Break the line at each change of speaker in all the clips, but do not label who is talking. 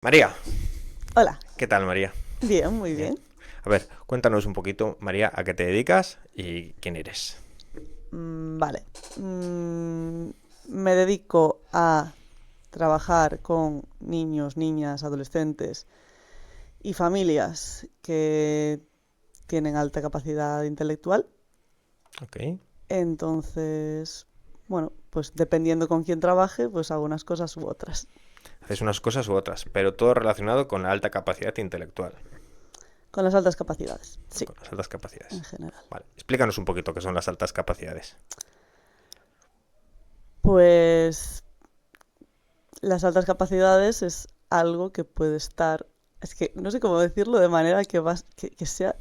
María,
Hola,
¿qué tal, María?
bien, muy
Bien.
bien.
A ver, cuéntanos un poquito, María, a qué te dedicas y quién eres.
Vale. Me dedico a trabajar con niños, niñas, adolescentes y familias que tienen alta capacidad intelectual.
Ok.
Entonces, bueno, pues dependiendo con quién trabaje, pues hago unas cosas u otras.
Haces unas cosas u otras, pero todo relacionado con la alta capacidad intelectual.
Con las altas capacidades, sí,
Con las altas
en
capacidades.
general.
Vale, explícanos un poquito qué son las altas capacidades.
Pues las altas capacidades es algo que puede estar, es que no sé cómo decirlo de manera que sea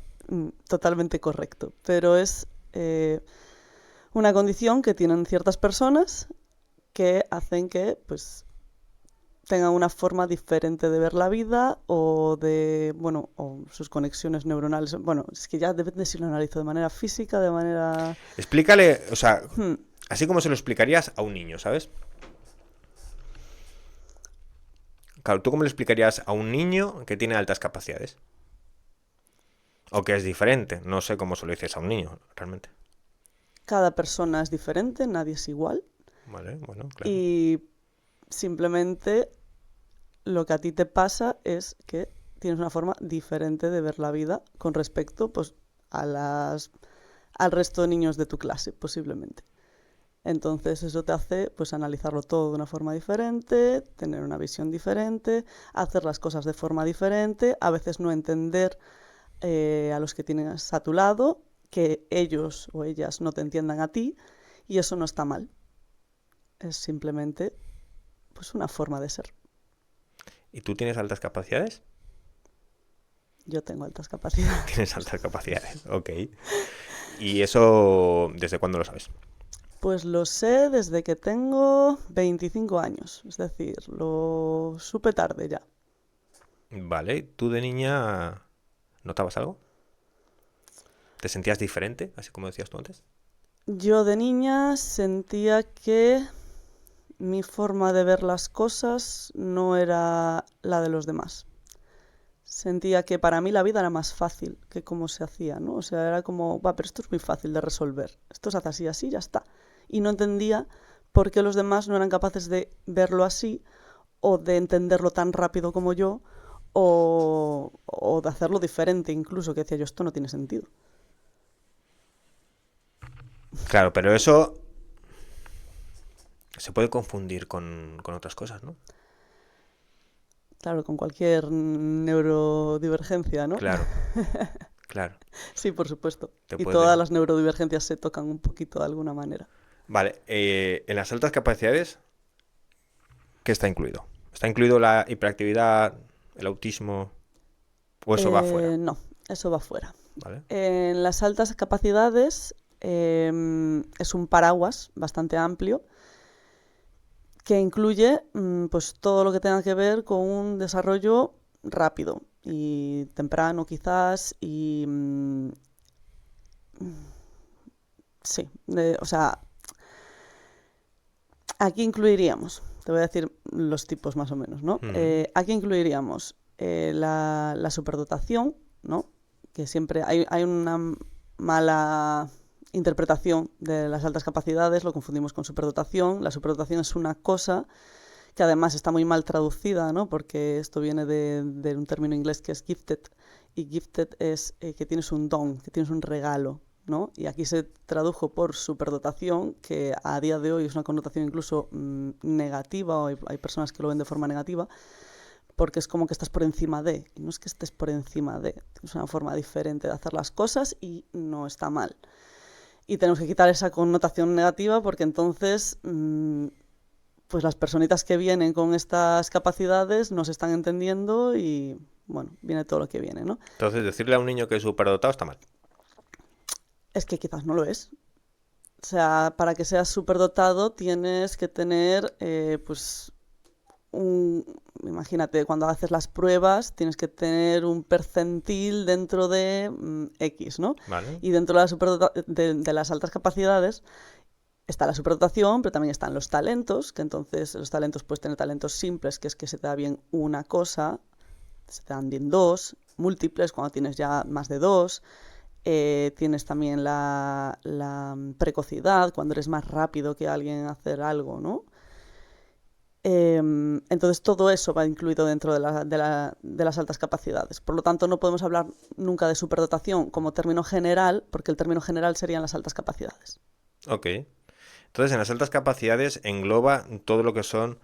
totalmente correcto, pero es una condición que tienen ciertas personas que hacen que pues tengan una forma diferente de ver la vida o de, bueno, o sus conexiones neuronales. Bueno, es que ya depende si lo analizo de manera física, de manera...
Explícale, o sea,
Hmm,
así como se lo explicarías a un niño, ¿sabes? Claro, ¿tú cómo le explicarías a un niño que tiene altas capacidades? O que es diferente. No sé cómo se lo dices a un niño, realmente.
cada persona es diferente, nadie es igual
Vale, bueno, claro.
y simplemente lo que a ti te pasa es que tienes una forma diferente de ver la vida con respecto pues, a al resto de niños de tu clase, posiblemente. Entonces eso te hace pues analizarlo todo de una forma diferente, tener una visión diferente, hacer las cosas de forma diferente, a veces no entender a los que tienes a tu lado, que ellos o ellas no te entiendan a ti, y eso no está mal. Es simplemente pues una forma de ser.
¿Y tú tienes altas capacidades?
Yo tengo altas capacidades.
Tienes altas capacidades, ok. ¿Y eso desde cuándo lo sabes?
Pues lo sé desde que tengo 25 años, es decir, lo supe tarde ya.
Vale, ¿tú de niña notabas algo? ¿Te sentías diferente, así como decías tú antes?
Yo de niña sentía que mi forma de ver las cosas no era la de los demás. Sentía que para mí la vida era más fácil que cómo se hacía, ¿no? O sea, era como, va, pero esto es muy fácil de resolver. Esto se hace así, así, ya está. Y no entendía por qué los demás no eran capaces de verlo así o de entenderlo tan rápido como yo o de hacerlo diferente incluso, que decía yo, esto no tiene sentido.
Claro, pero eso se puede confundir con otras cosas, ¿no?
Claro, con cualquier neurodivergencia, ¿no?
Claro, claro.
Sí, por supuesto.
Te
Y todas
puede...
las neurodivergencias se tocan un poquito de alguna manera.
Vale, en las altas capacidades, ¿qué está incluido? ¿Está incluido la hiperactividad, el autismo o eso va afuera?
No, eso va fuera.
¿Vale?
En las altas capacidades es un paraguas bastante amplio que incluye pues todo lo que tenga que ver con un desarrollo rápido y temprano quizás y sí, o sea, aquí incluiríamos, te voy a decir los tipos más o menos, ¿no?
Mm.
Aquí incluiríamos la superdotación, ¿no? Que siempre hay una mala interpretación de las altas capacidades, lo confundimos con superdotación. La superdotación es una cosa que además está muy mal traducida, ¿no? Porque esto viene de un término inglés que es gifted, y gifted es que tienes un don, que tienes un regalo, ¿no? Y aquí se tradujo por superdotación, que a día de hoy es una connotación incluso negativa, o hay personas que lo ven de forma negativa, porque es como que estás por encima de, y no es que estés por encima de, es una forma diferente de hacer las cosas y no está mal. Y tenemos que quitar esa connotación negativa porque entonces pues las personitas que vienen con estas capacidades no se están entendiendo y bueno, viene todo lo que viene, ¿no?
Entonces, decirle a un niño que es superdotado está mal.
Es que quizás no lo es. O sea, para que seas superdotado tienes que tener, pues, imagínate, cuando haces las pruebas tienes que tener un percentil dentro de X, ¿no?
¿Vale?
Y dentro de, de las altas capacidades está la superdotación, pero también están los talentos, que entonces los talentos puedes tener talentos simples, que es que se te da bien una cosa, se te dan bien dos, múltiples, cuando tienes ya más de dos. Tienes también la precocidad, cuando eres más rápido que alguien en hacer algo, ¿no? Entonces todo eso va incluido dentro de las altas capacidades. Por lo tanto, no podemos hablar nunca de superdotación como término general, porque el término general serían las altas capacidades.
Ok. Entonces, en las altas capacidades engloba todo lo que son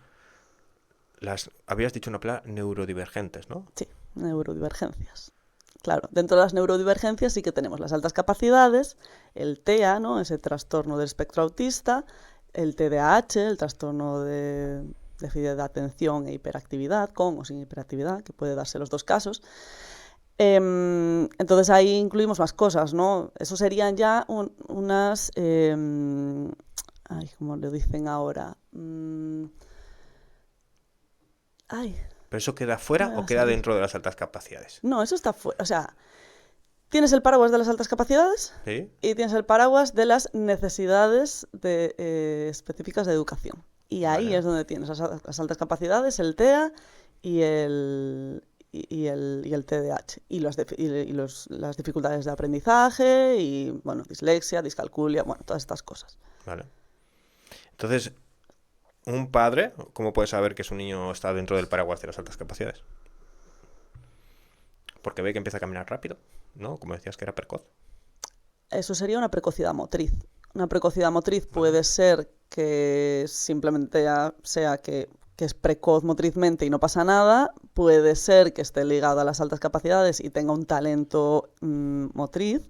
habías dicho una palabra, neurodivergentes, ¿no?
Sí, neurodivergencias. Claro, dentro de las neurodivergencias sí que tenemos las altas capacidades, el TEA, ¿no? Ese trastorno del espectro autista, el TDAH, el trastorno de déficit de atención e hiperactividad, con o sin hiperactividad, que puede darse los dos casos. Entonces ahí incluimos más cosas, ¿no? Eso serían ya unas... ¿cómo lo dicen ahora?
¿Pero eso queda fuera o queda dentro de las altas capacidades?
No, eso está fuera. O sea, tienes el paraguas de las altas capacidades,
¿Sí?
Y tienes el paraguas de las necesidades específicas de educación. Y ahí
Vale.
es donde tienes las altas capacidades, el TEA y el TDAH. Y las dificultades de aprendizaje y, bueno, dislexia, discalculia, bueno, todas estas cosas.
Vale. Entonces, un padre, ¿cómo puede saber que su niño está dentro del paraguas de las altas capacidades? Porque ve que empieza a caminar rápido, ¿no? Como decías que era precoz.
Eso sería una precocidad motriz. Una precocidad motriz puede ser que simplemente sea que es precoz motrizmente y no pasa nada, puede ser que esté ligado a las altas capacidades y tenga un talento motriz,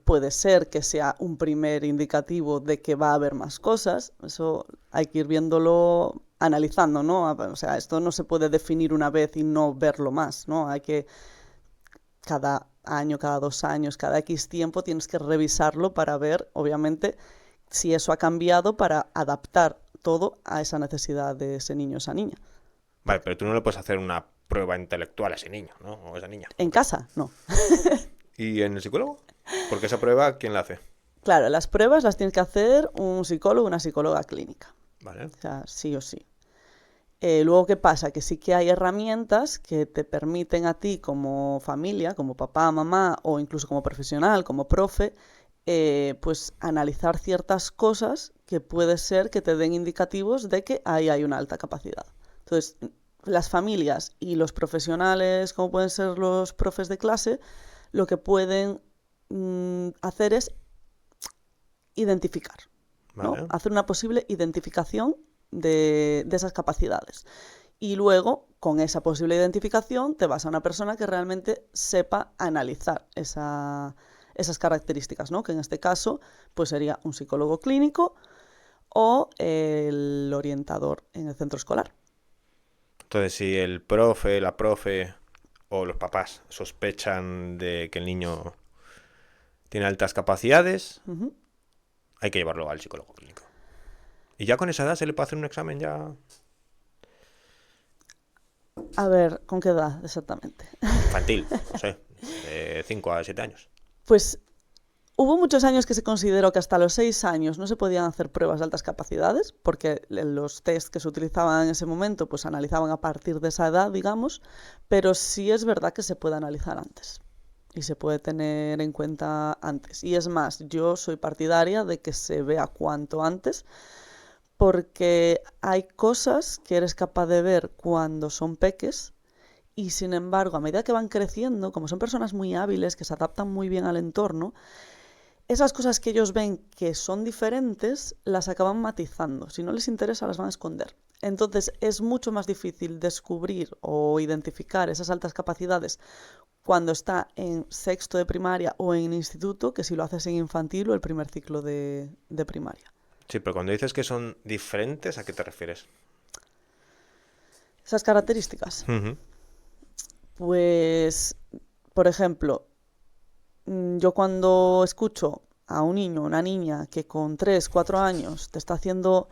puede ser que sea un primer indicativo de que va a haber más cosas, eso hay que ir viéndolo, analizando, ¿no? O sea, esto no se puede definir una vez y no verlo más, ¿no? Hay que cada año, cada 2 años, cada X tiempo tienes que revisarlo para ver, obviamente, si eso ha cambiado para adaptar todo a esa necesidad de ese niño o esa niña.
Vale, pero tú no le puedes hacer una prueba intelectual a ese niño, ¿no? O a esa niña.
En casa, no.
¿Y en el psicólogo? Porque esa prueba, ¿quién la hace?
Claro, las pruebas las tienes que hacer un psicólogo o una psicóloga clínica.
Vale.
O sea, sí o sí. Luego, ¿qué pasa? Que sí que hay herramientas que te permiten a ti como familia, como papá, mamá o incluso como profesional, como profe, pues analizar ciertas cosas que puede ser que te den indicativos de que ahí hay una alta capacidad. Entonces, las familias y los profesionales, como pueden ser los profes de clase, lo que pueden hacer es identificar, ¿no?
Vale.
Hacer una posible identificación de esas capacidades. Y luego, con esa posible identificación, te vas a una persona que realmente sepa analizar esas características, ¿no? Que en este caso pues sería un psicólogo clínico o el orientador en el centro escolar.
Entonces, si el profe, la profe o los papás sospechan de que el niño tiene altas capacidades, hay que llevarlo al psicólogo clínico. ¿Y ya con esa edad se le puede hacer un examen ya?
A ver, ¿con qué edad exactamente?
Infantil, no sé, de 5 a 7 años.
Pues hubo muchos años que se consideró que hasta los 6 años no se podían hacer pruebas de altas capacidades, porque los test que se utilizaban en ese momento pues analizaban a partir de esa edad, digamos, pero sí es verdad que se puede analizar antes y se puede tener en cuenta antes. Y es más, yo soy partidaria de que se vea cuanto antes, porque hay cosas que eres capaz de ver cuando son peques y sin embargo, a medida que van creciendo, como son personas muy hábiles, que se adaptan muy bien al entorno, esas cosas que ellos ven que son diferentes, las acaban matizando. Si no les interesa, las van a esconder. Entonces, es mucho más difícil descubrir o identificar esas altas capacidades cuando está en sexto de primaria o en instituto que si lo haces en infantil o el primer ciclo de primaria.
Sí, pero cuando dices que son diferentes, ¿a qué te refieres?
Esas características. Pues, por ejemplo, yo cuando escucho a un niño o una niña que con 3, 4 años te está haciendo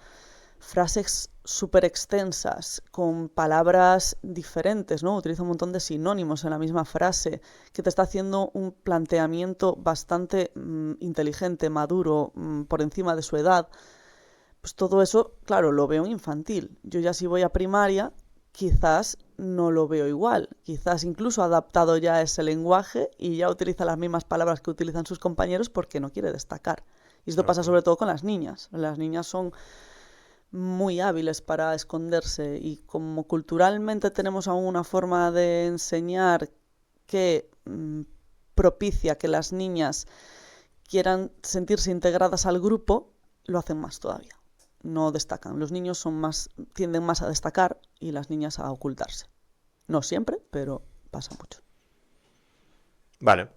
frases súper extensas, con palabras diferentes, ¿no? Utiliza un montón de sinónimos en la misma frase, que te está haciendo un planteamiento bastante inteligente, maduro, por encima de su edad. Pues todo eso, claro, lo veo infantil. Yo ya si voy a primaria, quizás no lo veo igual. Quizás incluso ha adaptado ya ese lenguaje y ya utiliza las mismas palabras que utilizan sus compañeros porque no quiere destacar. Y esto pasa sobre todo con las niñas. Las niñas son muy hábiles para esconderse y como culturalmente tenemos aún una forma de enseñar que propicia que las niñas quieran sentirse integradas al grupo, lo hacen más todavía. No destacan. Los niños tienden más a destacar y las niñas a ocultarse. No siempre, pero pasa mucho.
Vale.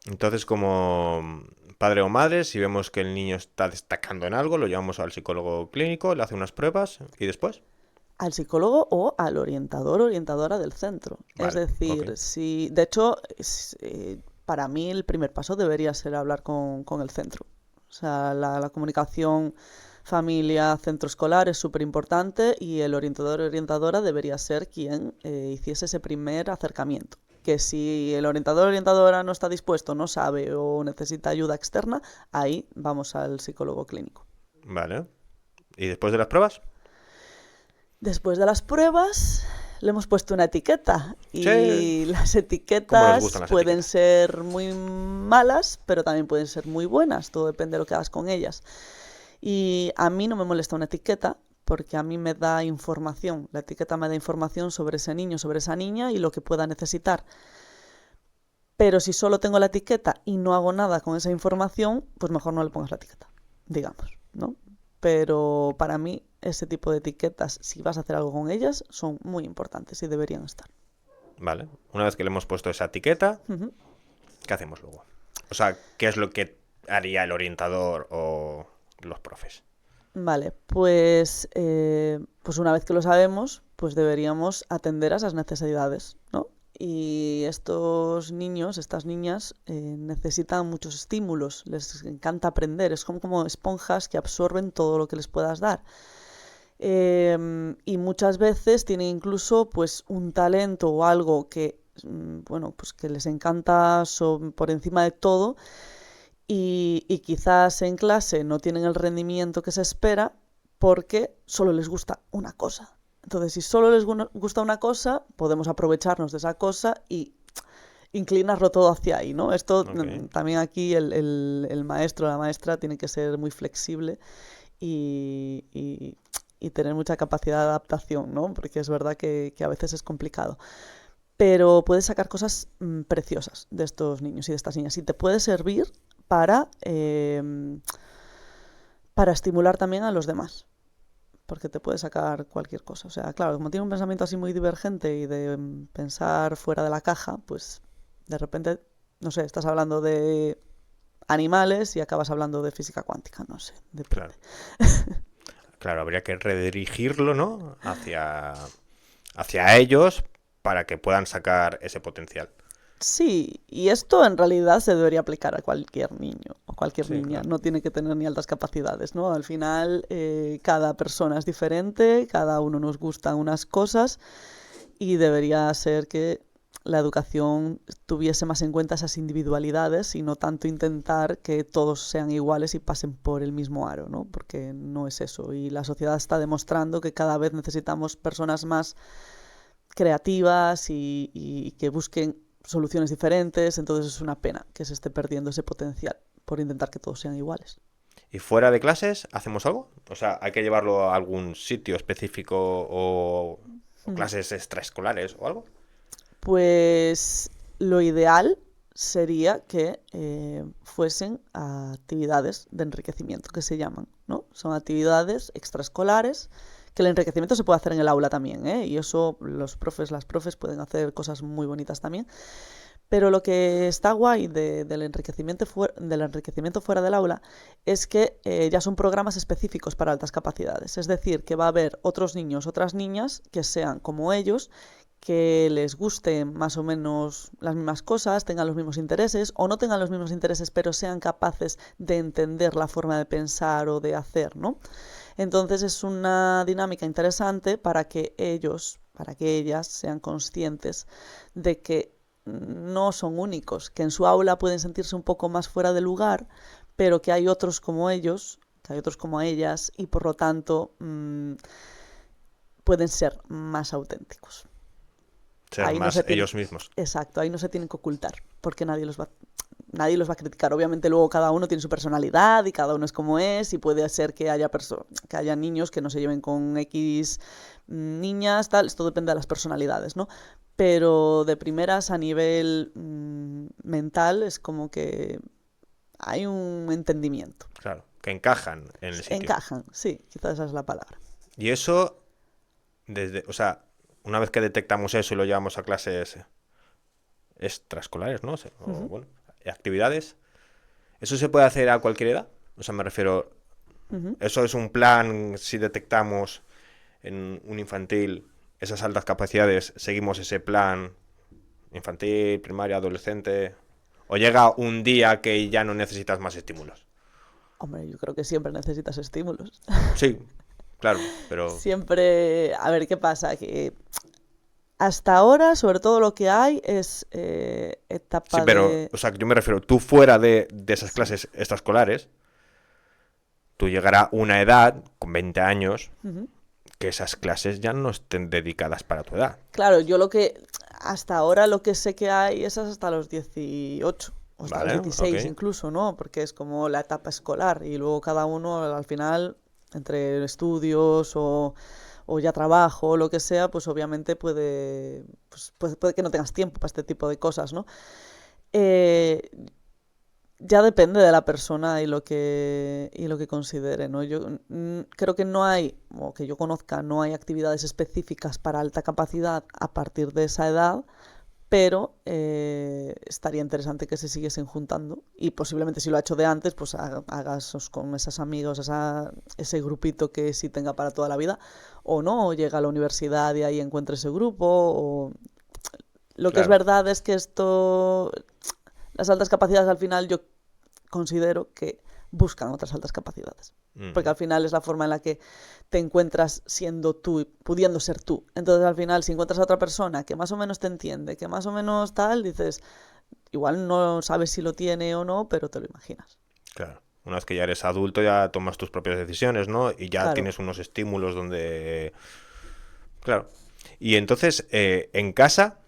Entonces, como padre o madre, si vemos que el niño está destacando en algo, lo llevamos al psicólogo clínico, le hace unas pruebas y después.
Al psicólogo o al orientador o orientadora del centro.
Vale,
es decir,
ok.
si de hecho, para mí el primer paso debería ser hablar con el centro. O sea, la comunicación familia, centro escolar es súper importante y el orientador o orientadora debería ser quien hiciese ese primer acercamiento. Que si el orientador o orientadora no está dispuesto, no sabe o necesita ayuda externa, ahí vamos al psicólogo clínico.
Vale. ¿Y después de las pruebas?
Después de las pruebas le hemos puesto una etiqueta
Sí.
y las
¿Cómo nos
etiquetas
gustan las
pueden
etiquetas?
ser muy malas, pero también pueden ser muy buenas, todo depende de lo que hagas con ellas. Y a mí no me molesta una etiqueta porque a mí me da información, la etiqueta me da información sobre ese niño, sobre esa niña y lo que pueda necesitar. Pero si solo tengo la etiqueta y no hago nada con esa información, pues mejor no le pongas la etiqueta, digamos, ¿no? Pero para mí ese tipo de etiquetas, si vas a hacer algo con ellas, son muy importantes y deberían estar.
Vale. Una vez que le hemos puesto esa etiqueta,
Uh-huh.
¿qué hacemos luego? O sea, ¿qué es lo que haría el orientador o los profes?
Vale, pues una vez que lo sabemos, pues deberíamos atender a esas necesidades, ¿no? Y estos niños, estas niñas, necesitan muchos estímulos, les encanta aprender, es como esponjas que absorben todo lo que les puedas dar. Y muchas veces tienen incluso pues un talento o algo que, bueno, pues que les encanta por encima de todo y quizás en clase no tienen el rendimiento que se espera porque solo les gusta una cosa. Entonces, si solo les gusta una cosa, podemos aprovecharnos de esa cosa y inclinarlo todo hacia ahí, ¿no? Esto
Ok.
también aquí el maestro o la maestra tiene que ser muy flexible y tener mucha capacidad de adaptación, ¿no? Porque es verdad que a veces es complicado. Pero puedes sacar cosas preciosas de estos niños y de estas niñas y te puede servir para, para estimular también a los demás, porque te puede sacar cualquier cosa. O sea, claro, como tiene un pensamiento así muy divergente y de pensar fuera de la caja, pues de repente, no sé, estás hablando de animales y acabas hablando de física cuántica, no sé, depende.
Claro. Claro, habría que redirigirlo, ¿no? Hacia ellos para que puedan sacar ese potencial.
Sí, y esto en realidad se debería aplicar a cualquier niño o cualquier
Sí,
niña,
claro.
no tiene que tener ni altas capacidades, ¿no? Al final, cada persona es diferente, cada uno nos gustan unas cosas y debería ser que la educación tuviese más en cuenta esas individualidades y no tanto intentar que todos sean iguales y pasen por el mismo aro, ¿no? Porque no es eso. Y la sociedad está demostrando que cada vez necesitamos personas más creativas y que busquen soluciones diferentes, entonces es una pena que se esté perdiendo ese potencial por intentar que todos sean iguales.
¿Y fuera de clases hacemos algo? O sea, ¿hay que llevarlo a algún sitio específico o clases extraescolares o algo?
Pues lo ideal sería que fuesen a actividades de enriquecimiento, que se llaman, ¿no? Son actividades extraescolares, que el enriquecimiento se puede hacer en el aula también, ¿eh? Y eso los profes, las profes pueden hacer cosas muy bonitas también. Pero lo que está guay del enriquecimiento fuera del aula es que ya son programas específicos para altas capacidades. Es decir, que va a haber otros niños, otras niñas que sean como ellos, que les gusten más o menos las mismas cosas, tengan los mismos intereses o no tengan los mismos intereses, pero sean capaces de entender la forma de pensar o de hacer, ¿no? Entonces es una dinámica interesante para que ellas sean conscientes de que no son únicos, que en su aula pueden sentirse un poco más fuera de lugar, pero que hay otros como ellos, que hay otros como ellas, y por lo tanto pueden ser más auténticos.
Ser
Ahí no
más
se tiene,
ellos mismos.
exacto, ahí no se tienen que ocultar, porque nadie los va a criticar. Obviamente luego cada uno tiene su personalidad y cada uno es como es, y puede ser que haya niños que no se lleven con X niñas, tal, esto depende de las personalidades, ¿no? Pero de primeras a nivel mental es como que hay un entendimiento.
Claro, que encajan en el sitio.
Encajan, sí, quizás esa es la palabra.
Y eso, o sea, una vez que detectamos eso y lo llevamos a clases extraescolares, ¿no? O, bueno, actividades, ¿eso se puede hacer a cualquier edad? O sea, me refiero, eso es un plan, si detectamos en un infantil esas altas capacidades, seguimos ese plan infantil, primaria, adolescente, o llega un día que ya no necesitas más estímulos.
Hombre, yo creo que siempre necesitas estímulos.
Sí, claro, pero
Siempre, a ver, ¿qué pasa? Que hasta ahora, sobre todo lo que hay es
sí,
etapa
pero,
de...
o sea, yo me refiero, tú fuera de esas
Sí.
clases extraescolares, tú llegará una edad, con 20 años,
Ujú.
que esas clases ya no estén dedicadas para tu edad.
Claro, yo hasta ahora lo que sé que hay es hasta los 18 o hasta los
Vale, ok.
16 incluso, ¿no? Porque es como la etapa escolar y luego cada uno al final, entre estudios o ya trabajo o lo que sea, pues obviamente puede que no tengas tiempo para este tipo de cosas, ¿no? Eh, ya depende de la persona y lo que considere, ¿no? Yo creo que no hay, o que yo conozca, no hay actividades específicas para alta capacidad a partir de esa edad, pero estaría interesante que se siguiesen juntando y posiblemente si lo ha hecho de antes, pues hagas con esos amigos, ese grupito que sí tenga para toda la vida, o no, o llega a la universidad y ahí encuentre ese grupo, o... Lo que es
Claro.
verdad es que las altas capacidades al final yo considero que buscan otras altas capacidades. Porque al final es la forma en la que te encuentras siendo tú y pudiendo ser tú. Entonces al final si encuentras a otra persona que más o menos te entiende, que más o menos tal, dices, igual no sabes si lo tiene o no, pero te lo imaginas.
Claro. Una vez que ya eres adulto ya tomas tus propias decisiones, ¿no? Y ya
Claro.
tienes unos estímulos donde... Claro. Y entonces, en casa,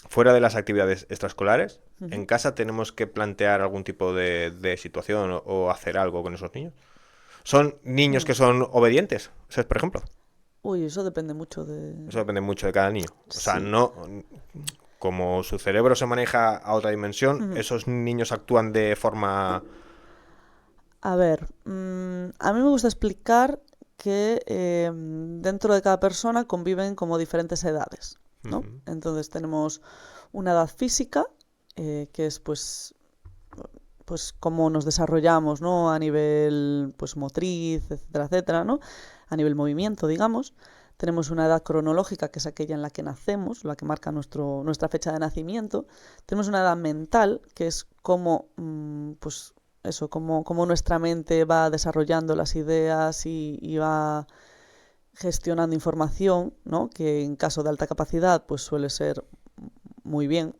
fuera de las actividades extraescolares, en casa tenemos que plantear algún tipo de situación o hacer algo con esos niños. ¿Son niños
Mm.
que son obedientes? ¿Sabes, por ejemplo?
Uy, eso depende mucho de...
Eso depende mucho de cada niño. O sea,
Sí.
no... Como su cerebro se maneja a otra dimensión, esos niños actúan de forma...
A ver, a mí me gusta explicar que dentro de cada persona conviven como diferentes edades, ¿no?
Ujú.
Entonces tenemos una edad física, que es pues cómo nos desarrollamos, ¿no? A nivel pues motriz, etcétera, etcétera, ¿no? A nivel movimiento, digamos. Tenemos una edad cronológica, que es aquella en la que nacemos, la que marca nuestra fecha de nacimiento. Tenemos una edad mental, que es cómo, pues eso, cómo nuestra mente va desarrollando las ideas y va gestionando información, ¿no? Que en caso de alta capacidad, pues suele ser muy bien.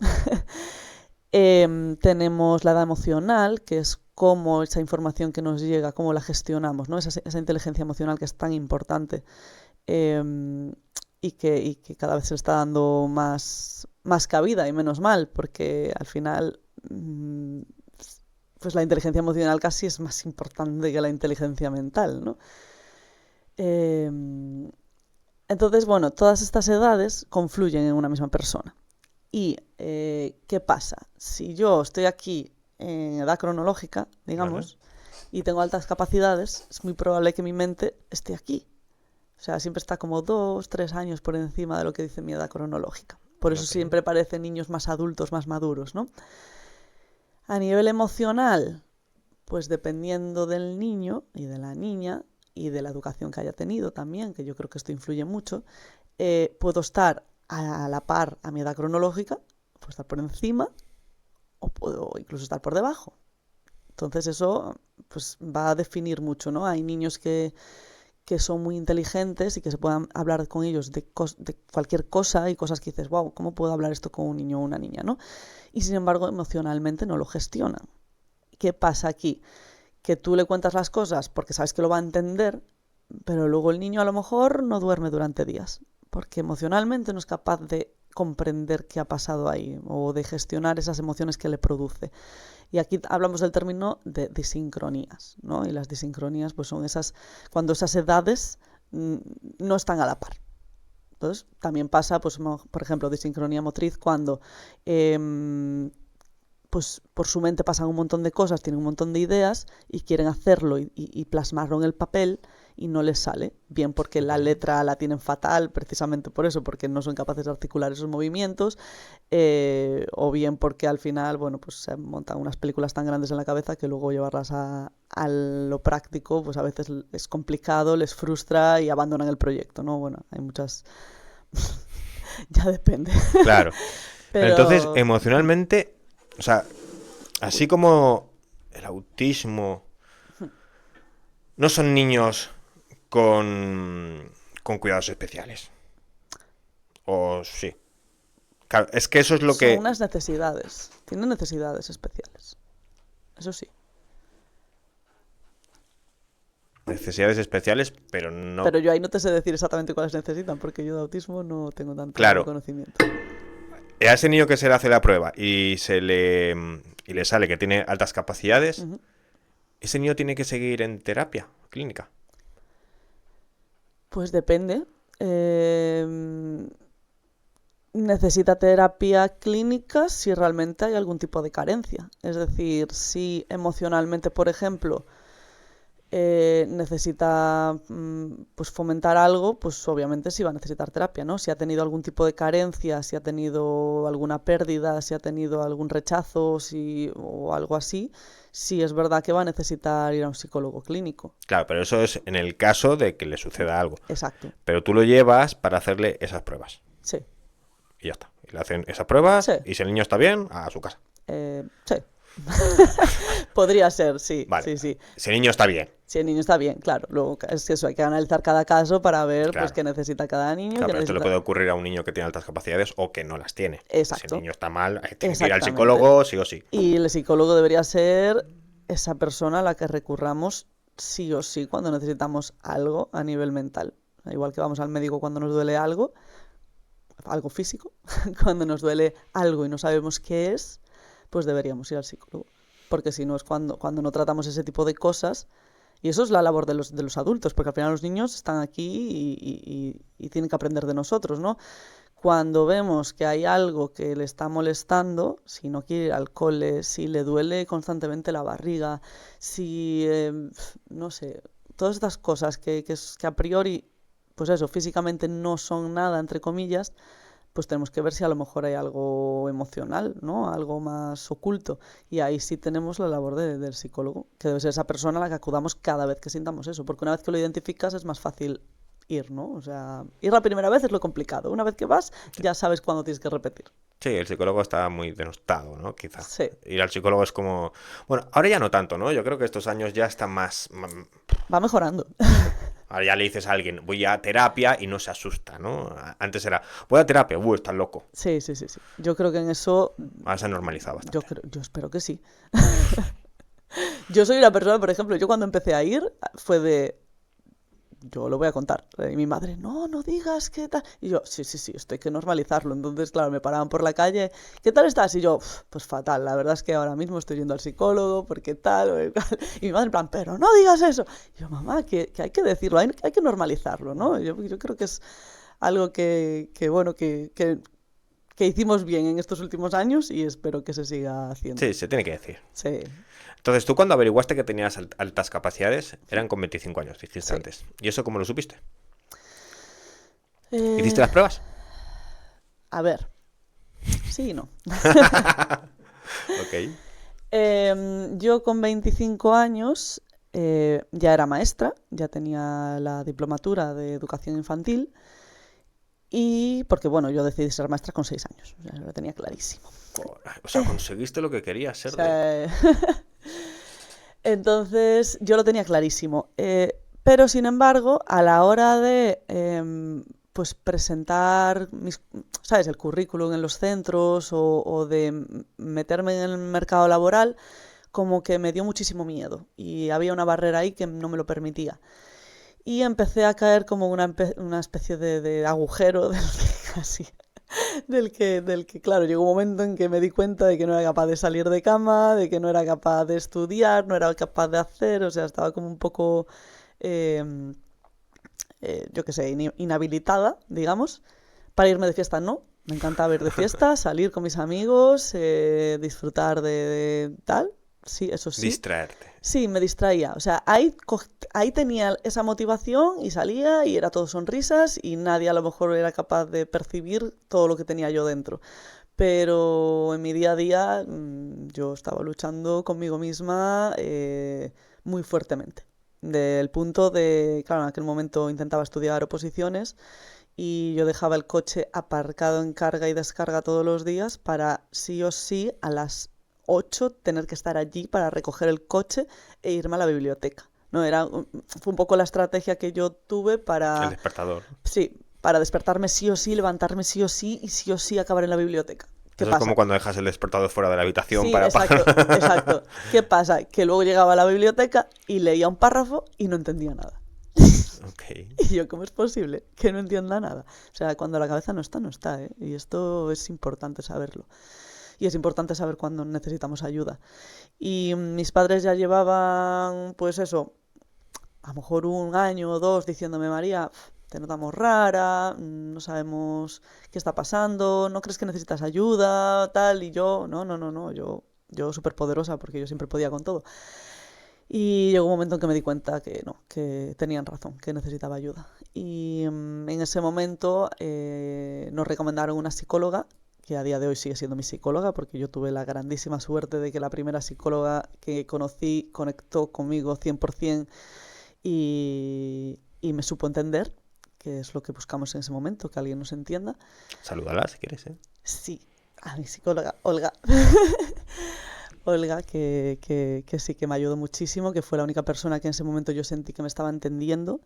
Tenemos la edad emocional, que es cómo esa información que nos llega, cómo la gestionamos, ¿no? Esa inteligencia emocional que es tan importante, y que cada vez se está dando más cabida y menos mal, porque al final pues la inteligencia emocional casi es más importante que la inteligencia mental, ¿no? Entonces, bueno, todas estas edades confluyen en una misma persona. ¿Y qué pasa? Si yo estoy aquí en edad cronológica,
¿Vale?
digamos, y tengo altas capacidades, es muy probable que mi mente esté aquí. O sea, siempre está como 2, 3 años por encima de lo que dice mi edad cronológica. Por eso
Ok.
siempre parecen niños más adultos, más maduros, ¿no? A nivel emocional, pues dependiendo del niño y de la niña y de la educación que haya tenido también, que yo creo que esto influye mucho, puedo estar a la par a mi edad cronológica, puedo estar por encima o puedo incluso estar por debajo. Entonces eso pues va a definir mucho, ¿no? Hay niños que son muy inteligentes y que se puedan hablar con ellos de cualquier cosa y cosas que dices, wow, ¿cómo puedo hablar esto con un niño o una niña, ¿no? Y sin embargo, emocionalmente no lo gestionan. ¿Qué pasa aquí? Que tú le cuentas las cosas porque sabes que lo va a entender, pero luego el niño a lo mejor no duerme durante días, porque emocionalmente no es capaz de comprender qué ha pasado ahí o de gestionar esas emociones que le produce. Y aquí hablamos del término de disincronías, ¿no? Y las disincronías pues son cuando esas edades no están a la par. Entonces, también pasa, pues, por ejemplo, disincronía motriz cuando pues por su mente pasan un montón de cosas, tienen un montón de ideas y quieren hacerlo y plasmarlo en el papel y no les sale. Bien porque la letra la tienen fatal, precisamente por eso, porque no son capaces de articular esos movimientos, o bien porque al final, bueno, pues se montan unas películas tan grandes en la cabeza que luego llevarlas a lo práctico, pues a veces es complicado, les frustra y abandonan el proyecto, ¿no? Bueno, hay muchas... ya depende.
Claro. Pero entonces, emocionalmente, o sea, así como el autismo, no son niños con cuidados especiales. O sí. Claro, es que eso es lo que...
Son unas necesidades. Tienen necesidades especiales. Eso sí.
Necesidades especiales, pero no...
Pero yo ahí no te sé decir exactamente cuáles necesitan, porque yo de autismo no tengo tanto conocimiento.
A ese niño que se le hace la prueba y le sale que tiene altas capacidades, ¿ese niño tiene que seguir en terapia clínica?
Pues depende. Necesita terapia clínica si realmente hay algún tipo de carencia. Es decir, si emocionalmente, por ejemplo, necesita pues fomentar algo, pues obviamente sí va a necesitar terapia, ¿no? Si ha tenido algún tipo de carencia, si ha tenido alguna pérdida, si ha tenido algún rechazo, o algo así, sí es verdad que va a necesitar ir a un psicólogo clínico.
Claro, pero eso es en el caso de que le suceda algo.
Exacto.
Pero tú lo llevas para hacerle esas pruebas.
Sí.
Y ya está. Y le hacen esas pruebas,
sí.
Y si el niño está bien, a su casa.
Sí. Podría ser, sí,
vale.
sí.
Si el niño está bien.
Si el niño está bien, claro. Luego es que eso, hay que analizar cada caso para ver pues qué necesita cada niño.
Claro, pero esto le puede ocurrir a un niño que tiene altas capacidades o que no las tiene.
Exacto.
Si el niño está mal, tiene que ir al psicólogo sí o sí.
Y el psicólogo debería ser esa persona a la que recurramos sí o sí cuando necesitamos algo a nivel mental. Igual que vamos al médico cuando nos duele algo físico, cuando nos duele algo y no sabemos qué es, pues deberíamos ir al psicólogo. Porque si no es cuando no tratamos ese tipo de cosas. Y eso es la labor de los adultos, porque al final los niños están aquí y tienen que aprender de nosotros, ¿no? Cuando vemos que hay algo que le está molestando, si no quiere ir al cole, si le duele constantemente la barriga, si, no sé, todas estas cosas que a priori, pues eso, físicamente no son nada, entre comillas, pues tenemos que ver si a lo mejor hay algo emocional, ¿no? Algo más oculto. Y ahí sí tenemos la labor del psicólogo, que debe ser esa persona a la que acudamos cada vez que sintamos eso, porque una vez que lo identificas es más fácil ir, ¿no? O sea, ir la primera vez es lo complicado. Una vez que vas, ya sabes cuándo tienes que repetir.
Sí, el psicólogo está muy denostado, ¿no? Quizás.
Sí.
Ir al psicólogo es como... Bueno, ahora ya no tanto, ¿no? Yo creo que estos años ya está más...
Va mejorando.
Ahora ya le dices a alguien, voy a terapia y no se asusta, ¿no? Antes era, voy a terapia, estás loco.
Sí. Yo creo que en eso...
Ahora se ha normalizado bastante.
Yo espero que sí. Yo soy una persona, por ejemplo, yo cuando empecé a ir fue de... Yo lo voy a contar. Y mi madre, no digas qué tal. Y yo, sí, esto hay que normalizarlo. Entonces, claro, me paraban por la calle, ¿qué tal estás? Y yo, pues fatal, la verdad es que ahora mismo estoy yendo al psicólogo, porque tal. Y mi madre en plan, pero no digas eso. Y yo, mamá, que hay que decirlo, hay que normalizarlo, ¿no? Yo creo que es algo que bueno, que hicimos bien en estos últimos años y espero que se siga haciendo.
Sí, se tiene que decir.
Sí.
Entonces, tú cuando averiguaste que tenías altas capacidades, eran con 25 años, dijiste antes. ¿Y eso cómo lo supiste? ¿Hiciste las pruebas?
A ver. Sí y no.
Ok.
Yo con 25 años ya era maestra, ya tenía la diplomatura de educación infantil. Y porque, bueno, yo decidí ser maestra con 6 años. O sea, lo tenía clarísimo.
O sea, conseguiste lo que querías ser.
Entonces yo lo tenía clarísimo. Pero sin embargo, a la hora de pues presentar ¿sabes? El currículum en los centros o de meterme en el mercado laboral, como que me dio muchísimo miedo y había una barrera ahí que no me lo permitía. Y empecé a caer como una especie de agujero del que casi del que, claro, llegó un momento en que me di cuenta de que no era capaz de salir de cama, de que no era capaz de estudiar, no era capaz de hacer, o sea, estaba como un poco, eh, yo qué sé, inhabilitada, digamos, para irme de fiesta. No, me encantaba ir de fiesta, salir con mis amigos, disfrutar de tal, sí, eso sí.
Distraerte.
Sí, me distraía. O sea, ahí tenía esa motivación y salía y era todo sonrisas y nadie a lo mejor era capaz de percibir todo lo que tenía yo dentro. Pero en mi día a día yo estaba luchando conmigo misma muy fuertemente. Del punto de, claro, en aquel momento intentaba estudiar oposiciones y yo dejaba el coche aparcado en carga y descarga todos los días para sí o sí a las 8 tener que estar allí para recoger el coche e irme a la biblioteca. No, fue un poco la estrategia que yo tuve
El
para,
despertador.
sí, para despertarme sí o sí, levantarme sí o sí y sí o sí acabar en la biblioteca. ¿Qué
Eso es
pasa?
como cuando dejas el despertador fuera de la habitación
Sí,
para...
exacto, exacto. ¿Qué pasa? Que luego llegaba a la biblioteca y leía un párrafo y no entendía nada.
Ok.
Y yo, ¿cómo es posible que no entienda nada? O sea, cuando la cabeza no está, no está, ¿eh? Y esto es importante saberlo. Y es importante saber cuándo necesitamos ayuda. Y mis padres ya llevaban, pues eso, a lo mejor un año o dos diciéndome, María, te notamos rara, no sabemos qué está pasando, no crees que necesitas ayuda, tal. Y yo, no, yo súper poderosa porque yo siempre podía con todo. Y llegó un momento en que me di cuenta que no, que tenían razón, que necesitaba ayuda. Y en ese momento nos recomendaron una psicóloga, que a día de hoy sigue siendo mi psicóloga, porque yo tuve la grandísima suerte de que la primera psicóloga que conocí conectó conmigo 100% y me supo entender, que es lo que buscamos en ese momento, que alguien nos entienda.
Salúdala si quieres, ¿eh?
Sí, a mi psicóloga, Olga. Olga, que sí que me ayudó muchísimo, que fue la única persona que en ese momento yo sentí que me estaba entendiendo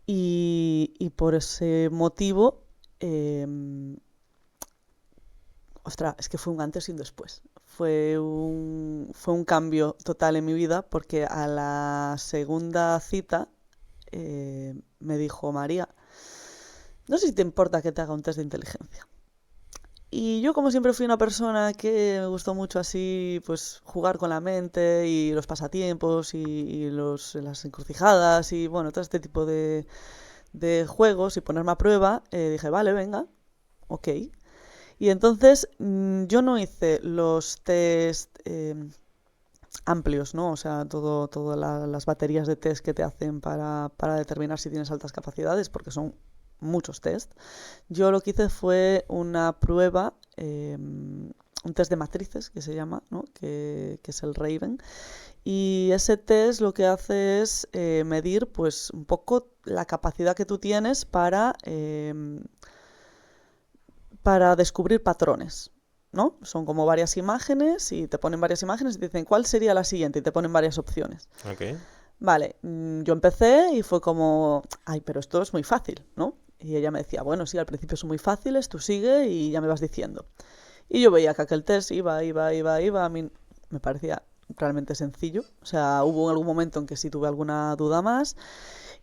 y por ese motivo, eh, ostras, es que fue un antes y un después. Fue un cambio total en mi vida porque a la segunda cita me dijo, María, no sé si te importa que te haga un test de inteligencia. Y yo, como siempre, fui una persona que me gustó mucho así, pues jugar con la mente y los pasatiempos y las encrucijadas y bueno, todo este tipo de juegos y ponerme a prueba. Dije, vale, venga, ok. Y entonces yo no hice los test amplios, ¿no? O sea, todas las baterías de test que te hacen para determinar si tienes altas capacidades, porque son muchos test. Yo lo que hice fue una prueba, un test de matrices que se llama, ¿no? que es el Raven. Y ese test lo que hace es medir pues un poco la capacidad que tú tienes para descubrir patrones, ¿no? Son como varias imágenes y te ponen varias imágenes y te dicen cuál sería la siguiente y te ponen varias opciones.
Ok.
Vale, yo empecé y fue como, ay, pero esto es muy fácil, ¿no? Y ella me decía, bueno, sí, al principio son muy fáciles, tú sigue y ya me vas diciendo. Y yo veía que aquel test iba, a mí me parecía realmente sencillo. O sea, hubo algún momento en que sí tuve alguna duda más.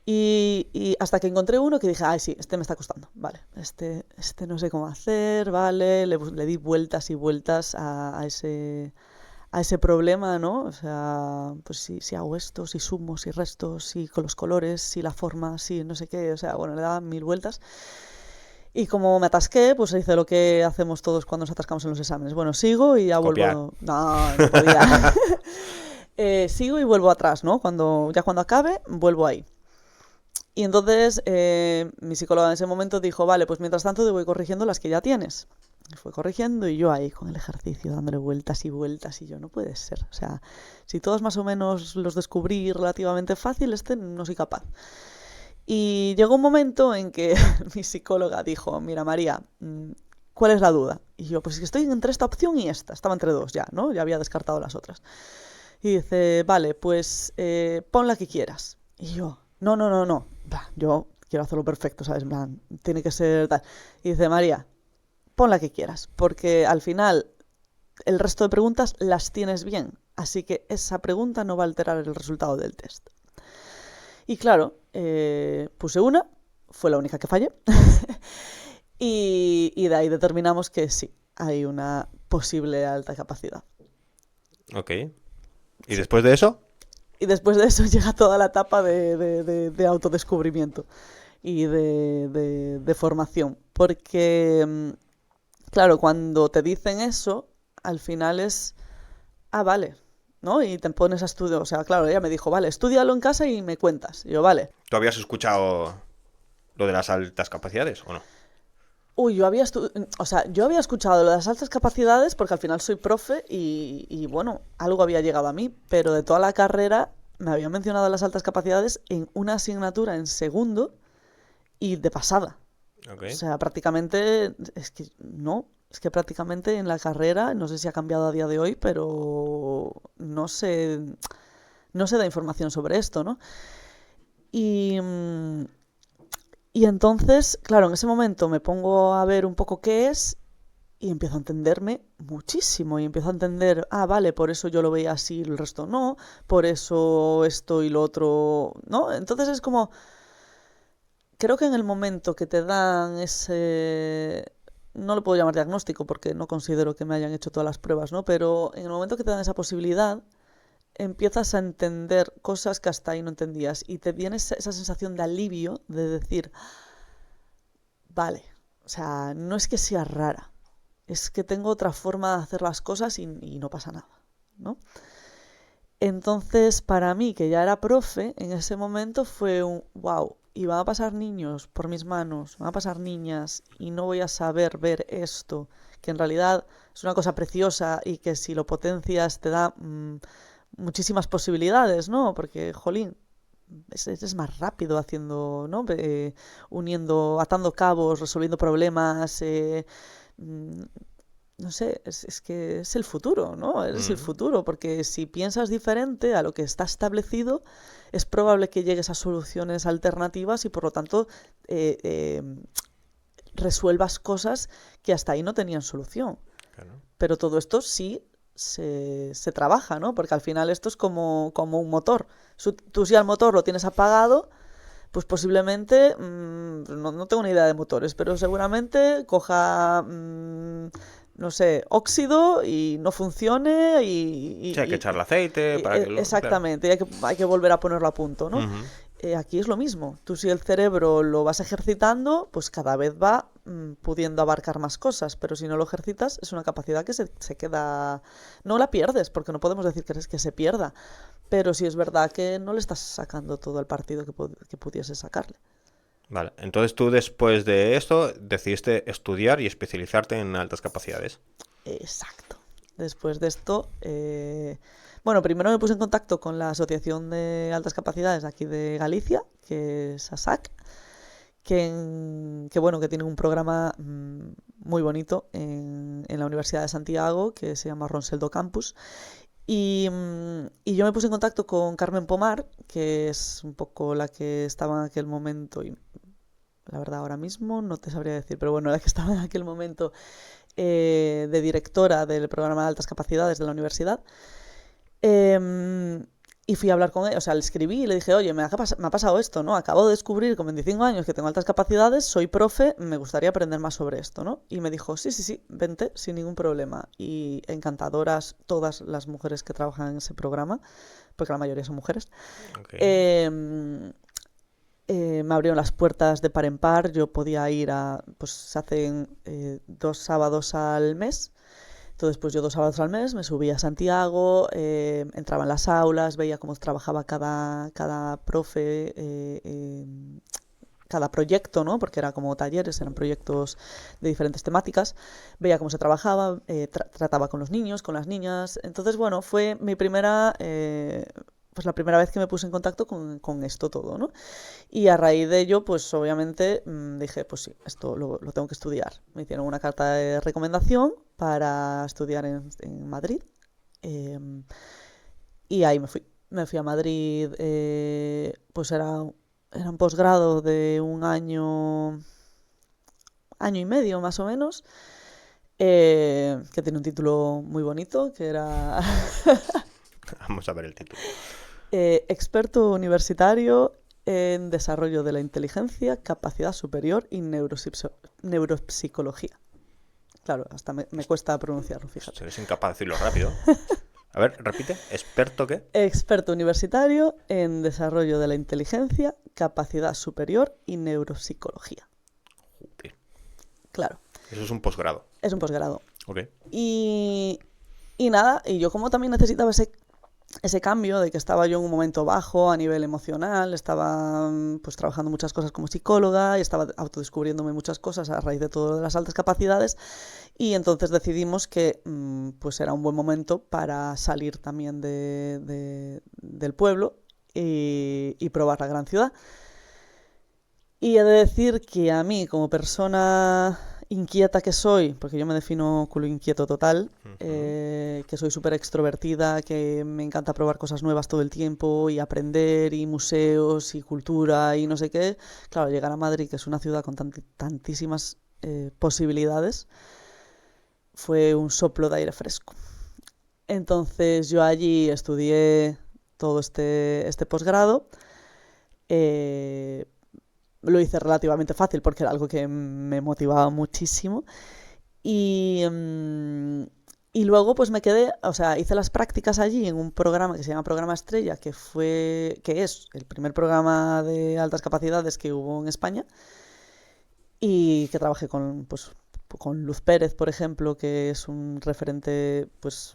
Y hasta que encontré uno que dije, ay, sí, este me está costando, vale, este no sé cómo hacer, vale, le di vueltas y vueltas a ese problema, ¿no? O sea, pues si hago esto, si sumo, si resto, si con los colores, si la forma, si no sé qué, o sea, bueno, le daba 1000 vueltas. Y como me atasqué, pues hice lo que hacemos todos cuando nos atascamos en los exámenes. Bueno, sigo y ya
Copiar.
vuelvo. No podía. Sigo y vuelvo atrás, ¿no? Cuando acabe, vuelvo ahí. Y entonces mi psicóloga en ese momento dijo, vale, pues mientras tanto te voy corrigiendo las que ya tienes. Y fue corrigiendo y yo ahí con el ejercicio dándole vueltas y vueltas y yo, no puede ser. O sea, si todos más o menos los descubrí relativamente fácil, no soy capaz. Y llegó un momento en que mi psicóloga dijo, mira María, ¿cuál es la duda? Y yo, pues es que estoy entre esta opción y esta. Estaba entre dos ya, ¿no? Ya había descartado las otras. Y dice, vale, pues pon la que quieras. Y yo, no. Yo quiero hacerlo perfecto, ¿sabes? En plan, tiene que ser tal. Y dice, María, pon la que quieras, porque al final el resto de preguntas las tienes bien. Así que esa pregunta no va a alterar el resultado del test. Y claro, puse una, fue la única que fallé. y de ahí determinamos que sí, hay una posible alta capacidad.
Ok. ¿Y después de eso?
Y después de eso llega toda la etapa de autodescubrimiento y de formación. Porque, claro, cuando te dicen eso, al final es, vale, ¿no? Y te pones a estudiar, o sea, claro, ella me dijo, vale, estúdialo en casa y me cuentas. Y yo, vale.
¿Tú habías escuchado lo de las altas capacidades o no?
Uy, yo había escuchado lo de las altas capacidades porque al final soy profe y bueno, algo había llegado a mí, pero de toda la carrera me habían mencionado las altas capacidades en una asignatura en segundo y de pasada.
Ok.
O sea, prácticamente, es que prácticamente en la carrera, no sé si ha cambiado a día de hoy, pero no se da información sobre esto, ¿no? Y, y entonces, claro, en ese momento me pongo a ver un poco qué es y empiezo a entenderme muchísimo y empiezo a entender, vale, por eso yo lo veía así y el resto no, por eso esto y lo otro, ¿no? Entonces es como, creo que en el momento que te dan ese, no lo puedo llamar diagnóstico porque no considero que me hayan hecho todas las pruebas, ¿no? Pero en el momento que te dan esa posibilidad, empiezas a entender cosas que hasta ahí no entendías y te viene esa sensación de alivio de decir, vale, o sea, no es que sea rara, es que tengo otra forma de hacer las cosas y no pasa nada, ¿no? Entonces, para mí, que ya era profe, en ese momento fue un wow, y van a pasar niños por mis manos, van a pasar niñas, y no voy a saber ver esto, que en realidad es una cosa preciosa y que si lo potencias te da muchísimas posibilidades, ¿no? Porque, jolín, es más rápido haciendo, ¿no? Uniendo, atando cabos, resolviendo problemas, mm, no sé, es que es el futuro, ¿no? Es el futuro, porque si piensas diferente a lo que está establecido, es probable que llegues a soluciones alternativas y por lo tanto resuelvas cosas que hasta ahí no tenían solución.
Claro.
Pero todo esto sí se trabaja, ¿no? Porque al final esto es como un motor. Tú si al motor lo tienes apagado, pues posiblemente, no tengo ni idea de motores, pero seguramente coja, no sé, óxido y no funcione
Sí, hay que echarle aceite para que lo... Claro.
exactamente, hay que volver a ponerlo a punto, ¿no? Aquí es lo mismo. Tú si el cerebro lo vas ejercitando, pues cada vez va pudiendo abarcar más cosas, pero si no lo ejercitas es una capacidad que se queda... No la pierdes, porque no podemos decir que se pierda, pero sí es verdad que no le estás sacando todo el partido que pudiese sacarle.
Vale, entonces tú después de esto decidiste estudiar y especializarte en altas capacidades.
Exacto. Después de esto, bueno, primero me puse en contacto con la Asociación de Altas Capacidades aquí de Galicia, que es ASAC, bueno, que tiene un programa muy bonito en la Universidad de Santiago, que se llama Ronseldo Campus. Y yo me puse en contacto con Carmen Pomar, que es un poco la que estaba en aquel momento, y la verdad ahora mismo no te sabría decir, pero bueno, la que estaba en aquel momento de directora del programa de altas capacidades de la universidad. Y fui a hablar con ella, o sea, le escribí y le dije, oye, me ha pasado esto, ¿no? Acabo de descubrir con 25 años que tengo altas capacidades, soy profe, me gustaría aprender más sobre esto, ¿no? Y me dijo, sí, vente, sin ningún problema. Y encantadoras todas las mujeres que trabajan en ese programa, porque la mayoría son mujeres.
Okay.
Me abrieron las puertas de par en par, yo podía ir pues se hacen 2 sábados al mes. Entonces, pues yo 2 sábados al mes me subía a Santiago, entraba en las aulas, veía cómo trabajaba cada profe, cada proyecto, ¿no? Porque era como talleres, eran proyectos de diferentes temáticas. Veía cómo se trabajaba, trataba con los niños, con las niñas. Entonces, bueno, fue mi primera... pues la primera vez que me puse en contacto con esto todo, ¿no? Y a raíz de ello, pues obviamente dije, pues sí, esto lo tengo que estudiar. Me hicieron una carta de recomendación para estudiar en Madrid. Y ahí me fui. Me fui a Madrid, pues era un posgrado de un año y medio más o menos, que tiene un título muy bonito, que era
Vamos a ver el título.
experto universitario en desarrollo de la inteligencia, capacidad superior y neuropsicología. Claro, hasta me cuesta pronunciarlo, fíjate.
Eres incapaz de decirlo rápido. A ver, repite. ¿Experto qué?
Experto universitario en desarrollo de la inteligencia, capacidad superior y neuropsicología.
Joder.
Claro.
Eso es un posgrado.
Es un posgrado.
Ok.
Y nada, y yo como también necesitaba ese cambio de que estaba yo en un momento bajo a nivel emocional, estaba pues trabajando muchas cosas como psicóloga y estaba autodescubriéndome muchas cosas a raíz de todo de las altas capacidades, y entonces decidimos que pues era un buen momento para salir también del pueblo y probar la gran ciudad. Y he de decir que a mí, como persona inquieta que soy, porque yo me defino culo inquieto total, que soy súper extrovertida, que me encanta probar cosas nuevas todo el tiempo y aprender, y museos y cultura y no sé qué, claro, llegar a Madrid, que es una ciudad con tantísimas posibilidades, fue un soplo de aire fresco. Entonces yo allí estudié todo este posgrado. Lo hice relativamente fácil porque era algo que me motivaba muchísimo. Y luego pues me quedé, o sea, hice las prácticas allí en un programa que se llama Programa Estrella, que es el primer programa de altas capacidades que hubo en España, y que trabajé con Luz Pérez, por ejemplo, que es un referente pues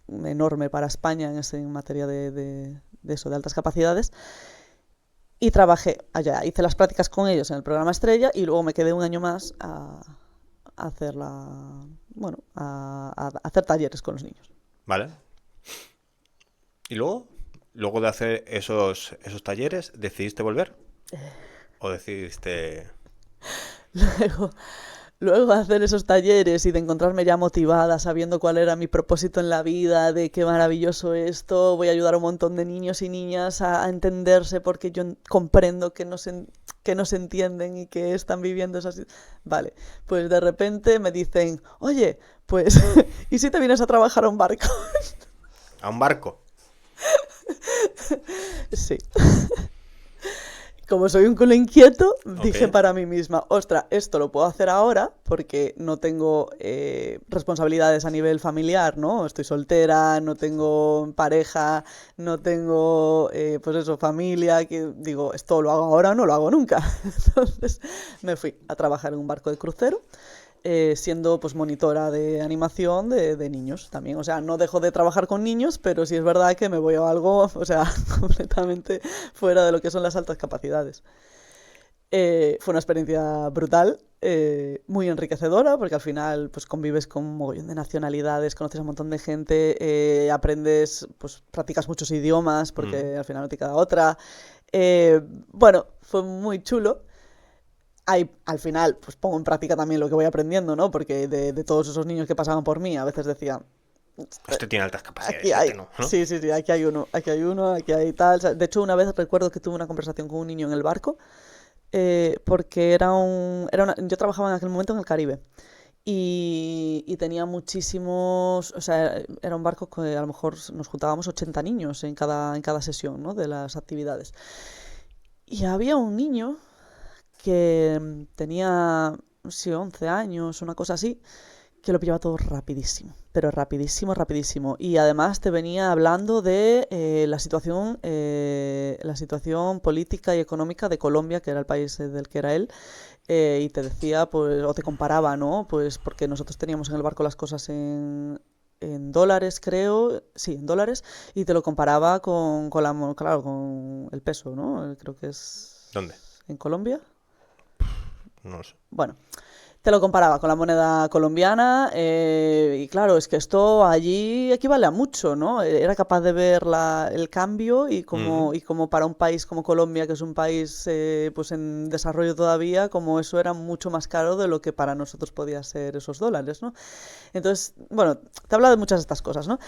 enorme para España en materia de eso, de altas capacidades. Y trabajé allá, hice las prácticas con ellos en el programa Estrella, y luego me quedé un año más a hacer a hacer talleres con los niños.
Vale. ¿Y luego de hacer esos talleres, decidiste volver? ¿O decidiste...?
Luego de hacer esos talleres y de encontrarme ya motivada, sabiendo cuál era mi propósito en la vida, de qué maravilloso esto, voy a ayudar a un montón de niños y niñas a entenderse, porque yo comprendo que no se entienden y que están viviendo esas... Vale, pues de repente me dicen, oye, pues, ¿y si te vienes a trabajar a un barco?
¿A un barco?
Sí. Como soy un culo inquieto, dije
Ok.
para mí misma, ostras, esto lo puedo hacer ahora porque no tengo responsabilidades a nivel familiar, ¿no? Estoy soltera, no tengo pareja, no tengo, pues eso, familia, que digo, esto lo hago ahora o no lo hago nunca. Entonces me fui a trabajar en un barco de crucero, siendo pues monitora de animación de niños también. O sea, no dejo de trabajar con niños, pero sí es verdad que me voy a algo, o sea, completamente fuera de lo que son las altas capacidades. Fue una experiencia brutal, muy enriquecedora, porque al final pues convives con un mogollón de nacionalidades, conoces a un montón de gente, aprendes, pues practicas muchos idiomas, porque al final no te queda otra. Bueno, fue muy chulo. Ahí, al final, pues pongo en práctica también lo que voy aprendiendo, ¿no? Porque de todos esos niños que pasaban por mí, a veces decía,
Este tiene altas
aquí
capacidades,
hay,
este no, ¿no?
sí, aquí hay uno, aquí hay tal. O sea, de hecho, una vez recuerdo que tuve una conversación con un niño en el barco, porque yo trabajaba en aquel momento en el Caribe. Y tenía muchísimos, o sea, era un barco que a lo mejor nos juntábamos 80 niños en cada sesión, ¿no? De las actividades. Y había un niño que tenía, no sé, 11 años, una cosa así, que lo pillaba todo rapidísimo, pero rapidísimo, rapidísimo. Y además te venía hablando de la situación política y económica de Colombia, que era el país del que era él, y te decía, pues, o te comparaba, ¿no? Pues porque nosotros teníamos en el barco las cosas en dólares, creo, sí, en dólares, y te lo comparaba claro, con el peso, ¿no? Creo que es
¿Dónde?
en Colombia.
No lo sé.
Bueno, te lo comparaba con la moneda colombiana y claro, es que esto allí equivale a mucho, ¿no? Era capaz de ver el cambio y como para un país como Colombia, que es un país pues en desarrollo todavía, como eso era mucho más caro de lo que para nosotros podía ser esos dólares, ¿no? Entonces, bueno, te habla de muchas de estas cosas, ¿no?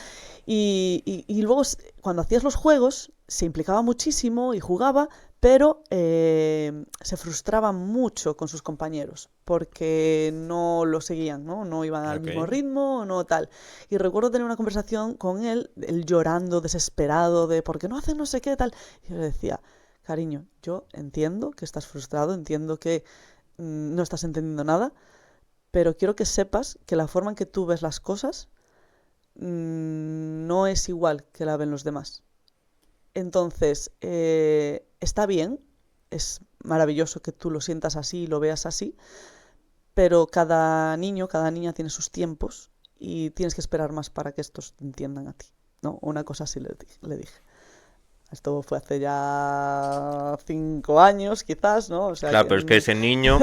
Y luego, cuando hacías los juegos, se implicaba muchísimo y jugaba, pero se frustraba mucho con sus compañeros porque no lo seguían, ¿no? No iban al mismo
Ok.
ritmo, no tal. Y recuerdo tener una conversación con él llorando, desesperado, de ¿por qué no hacen no sé qué tal? Y yo le decía, cariño, yo entiendo que estás frustrado, entiendo que no estás entendiendo nada, pero quiero que sepas que la forma en que tú ves las cosas no es igual que la ven los demás. Entonces, está bien, es maravilloso que tú lo sientas así y lo veas así, pero cada niño, cada niña tiene sus tiempos y tienes que esperar más para que estos te entiendan a ti, ¿no? Una cosa así le dije. Esto fue hace ya 5 años, quizás, ¿no? O sea
Claro,
que...
pero es que ese niño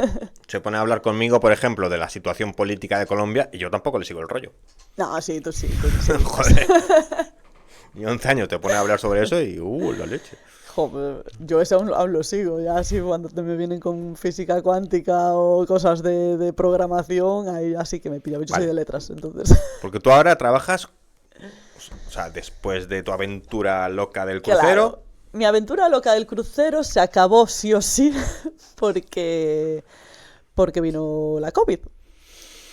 se pone a hablar conmigo, por ejemplo, de la situación política de Colombia y yo tampoco le sigo el rollo.
No, sí, tú sí, tú sí.
Joder. Y 11 años te pone a hablar sobre eso y la leche.
Joder, yo ese aún lo sigo, ya así cuando me vienen con física cuántica o cosas de programación, ahí así que me pilla. Yo soy
Vale.
de letras, entonces.
Porque tú ahora trabajas, o sea, después de tu aventura loca del crucero.
Claro, mi aventura loca del crucero se acabó sí o sí porque vino la COVID.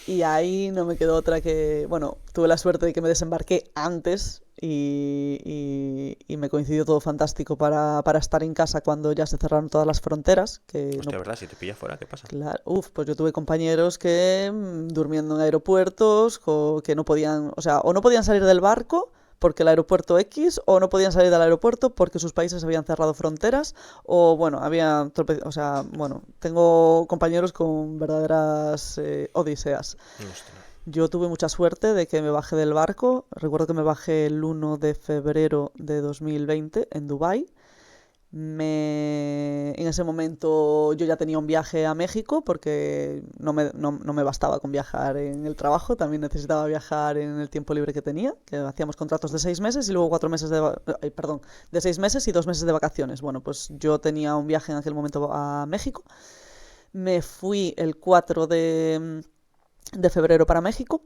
Y ahí no me quedó otra que, bueno, tuve la suerte de que me desembarqué antes y me coincidió todo fantástico para estar en casa cuando ya se cerraron todas las fronteras. Que no,
Hostia, ¿verdad? Si te pilla fuera, ¿qué pasa?
claro, pues yo tuve compañeros que durmiendo en aeropuertos, que no podían, o sea, o no podían salir del barco porque el aeropuerto X, o no podían salir del aeropuerto porque sus países habían cerrado fronteras, o bueno, o sea, bueno, tengo compañeros con verdaderas odiseas.
Ostras.
Yo tuve mucha suerte de que me bajé del barco, recuerdo que me bajé el 1 de febrero de 2020 en Dubái. En ese momento yo ya tenía un viaje a México porque no me bastaba con viajar en el trabajo, también necesitaba viajar en el tiempo libre que tenía, que hacíamos contratos de 6 meses y luego 4 meses perdón, de 6 meses y 2 meses de vacaciones. Bueno, pues yo tenía un viaje en aquel momento a México, me fui el 4 de febrero para México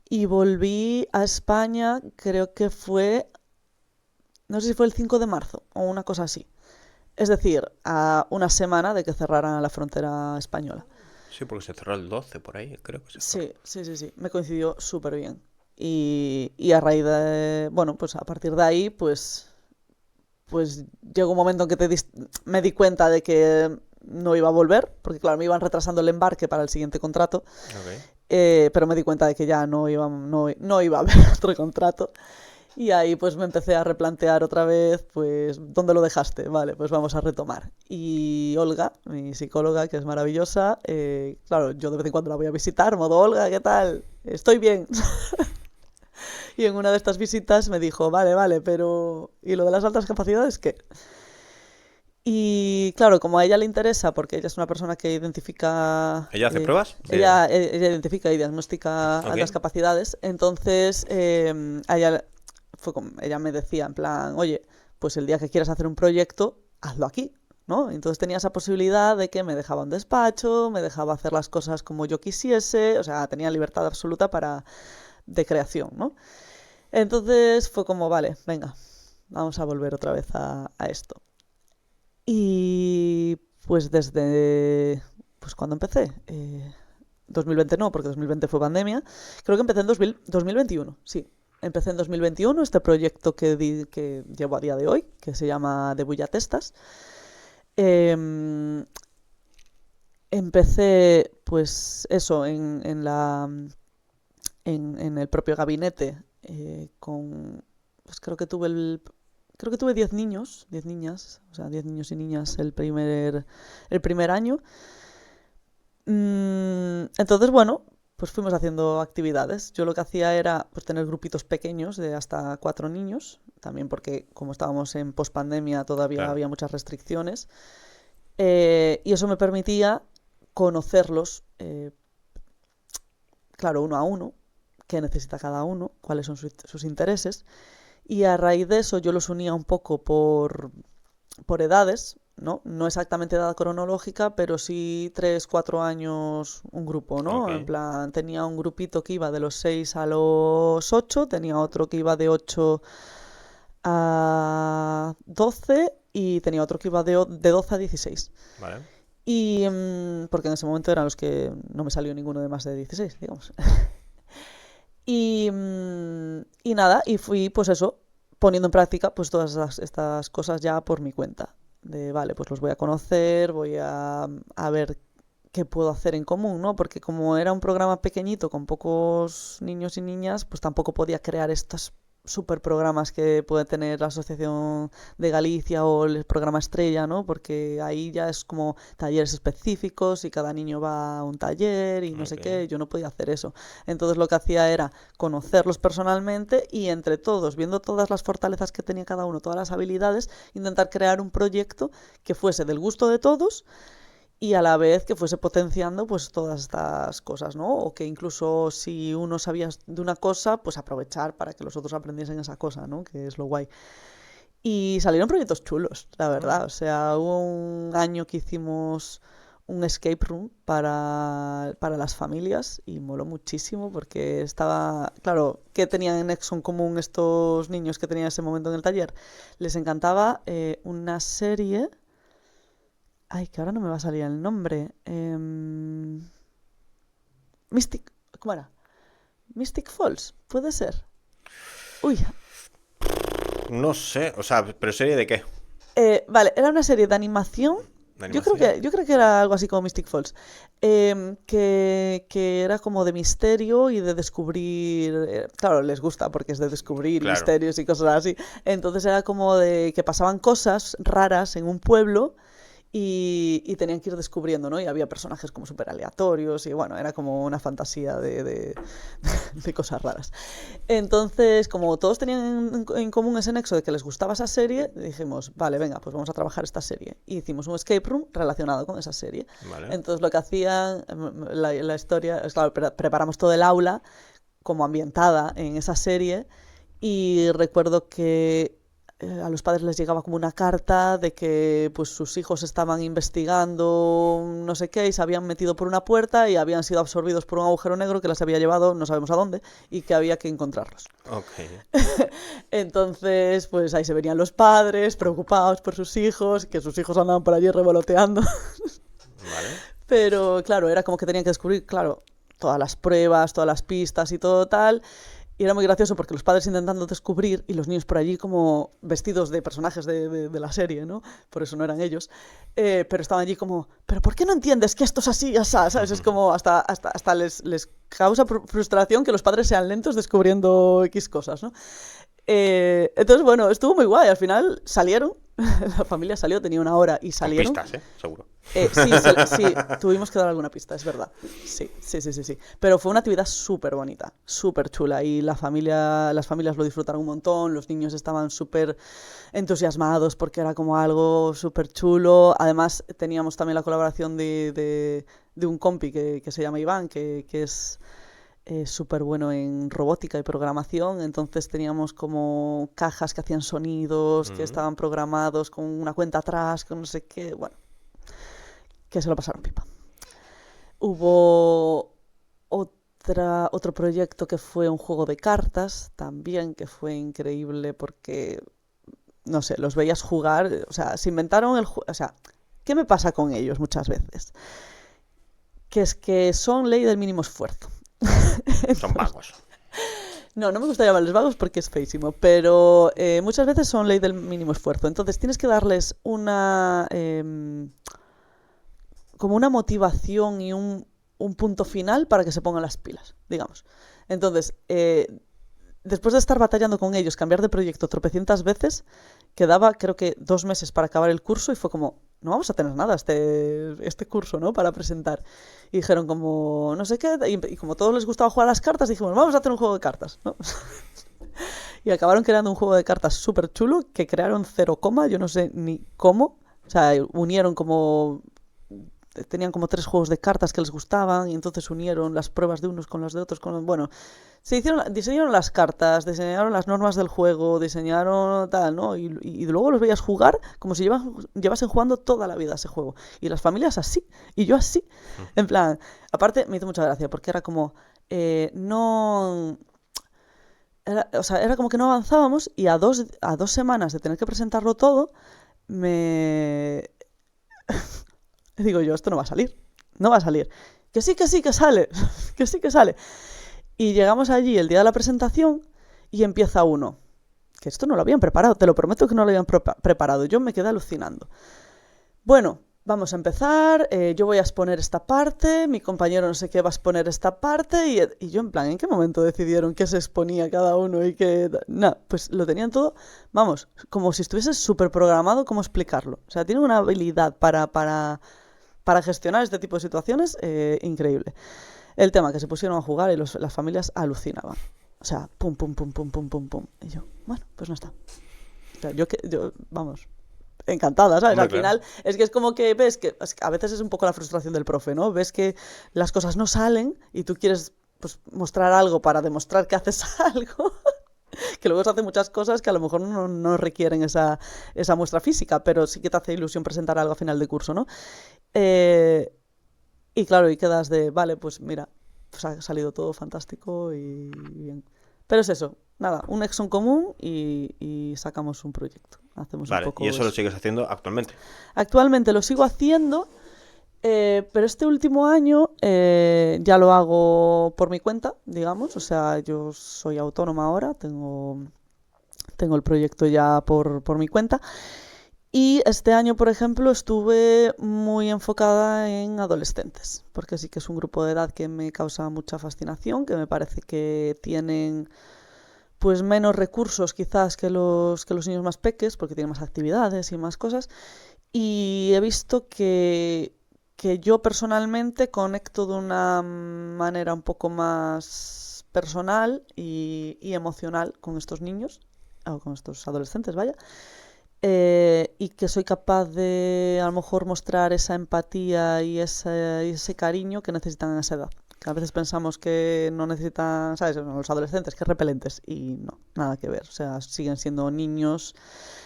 y volví a España, creo que fue, no sé si fue el 5 de marzo o una cosa así. Es decir, a una semana de que cerraran la frontera española.
Sí, porque se cerró el 12 por ahí, creo que se cerró.
Sí, sí, sí, sí. Me coincidió súper bien. Y a raíz de, bueno, pues a partir de ahí, pues llegó un momento en que me di cuenta de que no iba a volver, porque claro, me iban retrasando el embarque para el siguiente contrato,
Ok.
pero me di cuenta de que ya no iba a haber otro contrato. Y ahí pues me empecé a replantear otra vez, pues, ¿dónde lo dejaste? Vale, pues vamos a retomar. Y Olga, mi psicóloga, que es maravillosa, claro, yo de vez en cuando la voy a visitar, modo, Olga, ¿qué tal? Estoy bien. Y en una de estas visitas me dijo, vale, pero ¿y lo de las altas capacidades qué? Y claro, como a ella le interesa, porque ella es una persona que identifica,
¿Ella hace pruebas?
ella identifica y diagnostica
Ok.
altas capacidades, entonces a ella, ella me decía en plan, oye, pues el día que quieras hacer un proyecto, hazlo aquí, ¿no? Entonces tenía esa posibilidad de que me dejaba un despacho, me dejaba hacer las cosas como yo quisiese, o sea, tenía libertad absoluta de creación, ¿no? Entonces fue como, vale, venga, vamos a volver otra vez a esto. Y pues desde, pues cuando empecé, 2020 no, porque 2020 fue pandemia, creo que empecé en 2021, sí. Empecé en 2021 este proyecto que llevo a día de hoy, que se llama Debuya Testas. Eh, Empecé, pues eso, en el propio gabinete, pues creo que tuve 10 niños, 10 niñas, o sea, 10 niños y niñas el primer año. Entonces, bueno, pues fuimos haciendo actividades. Yo lo que hacía era pues tener grupitos pequeños de hasta 4 niños, también porque como estábamos en pospandemia todavía
Claro.
había muchas restricciones, y eso me permitía conocerlos claro, uno a uno, qué necesita cada uno, cuáles son sus intereses. Y a raíz de eso yo los unía un poco por edades, ¿no? No exactamente edad cronológica, pero sí 3, 4 años un grupo, ¿no? En
Ok.
plan, tenía un grupito que iba de los 6 a los 8, tenía otro que iba de 8 a 12 y tenía otro que iba de 12 a 16.
Vale.
Y porque en ese momento eran los que no me salió ninguno de más de 16, digamos. Y nada, y fui pues eso, poniendo en práctica pues todas estas cosas ya por mi cuenta. De, vale, pues los voy a conocer, voy a ver qué puedo hacer en común, ¿no? Porque como era un programa pequeñito con pocos niños y niñas, pues tampoco podía crear estos super programas que puede tener la Asociación de Galicia o el programa Estrella, ¿no? Porque ahí ya es como talleres específicos y cada niño va a un taller y no sé
Ok.
qué, yo no podía hacer eso. Entonces lo que hacía era conocerlos personalmente y entre todos, viendo todas las fortalezas que tenía cada uno, todas las habilidades, intentar crear un proyecto que fuese del gusto de todos y a la vez que fuese potenciando pues todas estas cosas, ¿no? O que incluso si uno sabía de una cosa, pues aprovechar para que los otros aprendiesen esa cosa, ¿no? Que es lo guay. Y salieron proyectos chulos, la
Ah,
verdad. O sea, hubo un año que hicimos un escape room para las familias y moló muchísimo porque estaba, claro, ¿qué tenían en nexo en común estos niños que tenían ese momento en el taller? Les encantaba una serie. Ay, que ahora no me va a salir el nombre. Mystic. ¿Cómo era? Mystic Falls, puede ser. Uy,
no sé, o sea, pero ¿serie de qué?
vale, era una serie de animación.
¿De
Yo creo
animación?
que, yo creo que era algo así como Mystic Falls. Que era como de misterio y de descubrir. Claro, les gusta porque es de descubrir y
Claro.
misterios y cosas así. Entonces era como de que pasaban cosas raras en un pueblo y tenían que ir descubriendo, ¿no? Y había personajes como súper aleatorios y bueno, era como una fantasía de cosas raras. Entonces, como todos tenían en común ese nexo de que les gustaba esa serie, dijimos, vale, venga, pues vamos a trabajar esta serie. Y hicimos un escape room relacionado con esa serie.
Vale.
Entonces, lo que hacían, la historia, es claro, preparamos todo el aula como ambientada en esa serie y recuerdo que a los padres les llegaba como una carta de que pues sus hijos estaban investigando no sé qué y se habían metido por una puerta y habían sido absorbidos por un agujero negro que las había llevado no sabemos a dónde y que había que encontrarlos.
Ok.
Entonces, pues ahí se venían los padres preocupados por sus hijos, que sus hijos andaban por allí revoloteando.
Vale.
Pero claro, era como que tenían que descubrir, claro, todas las pruebas, todas las pistas y todo tal. Y era muy gracioso porque los padres intentando descubrir y los niños por allí como vestidos de personajes de la serie, ¿no? Por eso no eran ellos. Pero estaban allí como, ¿pero por qué no entiendes que esto es así, asá? ¿Sabes? Es como hasta les causa frustración que los padres sean lentos descubriendo X cosas, ¿no? Entonces, bueno, estuvo muy guay. Al final salieron, la familia salió, tenía una hora y
Con
salieron.
pistas, ¿eh? Seguro.
Sí, sí, tuvimos que dar alguna pista, es verdad. Sí, sí, sí, sí, sí. Pero fue una actividad súper bonita, súper chula y las familias lo disfrutaron un montón, los niños estaban súper entusiasmados porque era como algo súper chulo. Además, teníamos también la colaboración de un compi que se llama Iván, que es súper bueno en robótica y programación, entonces teníamos como cajas que hacían sonidos, que
Mm.
estaban programados con una cuenta atrás, con no sé qué, bueno, que se lo pasaron pipa. Hubo otro proyecto que fue un juego de cartas también, que fue increíble porque, no sé, los veías jugar, o sea, se inventaron el juego, o sea, ¿qué me pasa con ellos muchas veces? Que es que son ley del mínimo esfuerzo.
Son vagos.
No, no me gusta llamarles vagos porque es feísimo, pero muchas veces son ley del mínimo esfuerzo. Entonces tienes que darles como una motivación y un punto final para que se pongan las pilas, digamos. Entonces, después de estar batallando con ellos, cambiar de proyecto tropecientas veces, quedaba creo que 2 meses para acabar el curso y fue como, no vamos a tener nada este curso, ¿no? Para presentar. Y dijeron como, no sé qué, y como a todos les gustaba jugar a las cartas, dijimos, vamos a hacer un juego de cartas, ¿no? Y acabaron creando un juego de cartas súper chulo que crearon 0, yo no sé ni cómo. O sea, unieron como tenían como 3 juegos de cartas que les gustaban y entonces unieron las pruebas de unos con las de otros. Bueno, diseñaron las cartas, diseñaron las normas del juego, diseñaron tal, ¿no? Y luego los veías jugar como si llevasen jugando toda la vida ese juego. Y las familias así, y yo así. En plan, aparte me hizo mucha gracia porque era como, no... Era como que no avanzábamos y a 2 semanas de tener que presentarlo todo, digo yo, esto no va a salir, no va a salir. Que sí que sale, que sí que sale. Y llegamos allí el día de la presentación y empieza uno, que esto no lo habían preparado, te lo prometo que no lo habían preparado, yo me quedé alucinando. Bueno, vamos a empezar, yo voy a exponer esta parte, mi compañero no sé qué va a exponer esta parte, y yo en plan, ¿en qué momento decidieron qué se exponía cada uno y qué...? Nada, pues lo tenían todo, vamos, como si estuviese súper programado cómo explicarlo. O sea, tienen una habilidad para gestionar este tipo de situaciones increíble. El tema que se pusieron a jugar y las familias alucinaban. O sea, pum, pum, pum, pum, pum, pum, pum. Y yo, bueno, pues no está. O sea, vamos... encantada, ¿sabes?
Hombre,
Al final es que es como que ves que a veces es un poco la frustración del profe, ¿no? Ves que las cosas no salen y tú quieres pues mostrar algo para demostrar que haces algo, que luego se hacen muchas cosas que a lo mejor no requieren esa muestra física, pero sí que te hace ilusión presentar algo a final de curso, ¿no? Y claro, y quedas de, vale, pues mira, pues ha salido todo fantástico y bien. Pero es eso, nada, un Exxon común y sacamos un proyecto. Hacemos un
Vale,
poco
y eso lo sigues haciendo actualmente.
Actualmente lo sigo haciendo, pero este último año ya lo hago por mi cuenta, digamos. O sea, yo soy autónoma ahora, tengo el proyecto ya por mi cuenta. Y este año, por ejemplo, estuve muy enfocada en adolescentes, porque sí que es un grupo de edad que me causa mucha fascinación, que me parece que tienen pues menos recursos quizás que los niños más peques, porque tienen más actividades y más cosas. Y he visto que yo personalmente conecto de una manera un poco más personal y emocional con estos niños, o con estos adolescentes, vaya. Y que soy capaz de a lo mejor mostrar esa empatía y ese cariño que necesitan en esa edad. Que a veces pensamos que no necesitan, ¿sabes? Los adolescentes, que repelentes. Y no, nada que ver. O sea, siguen siendo niños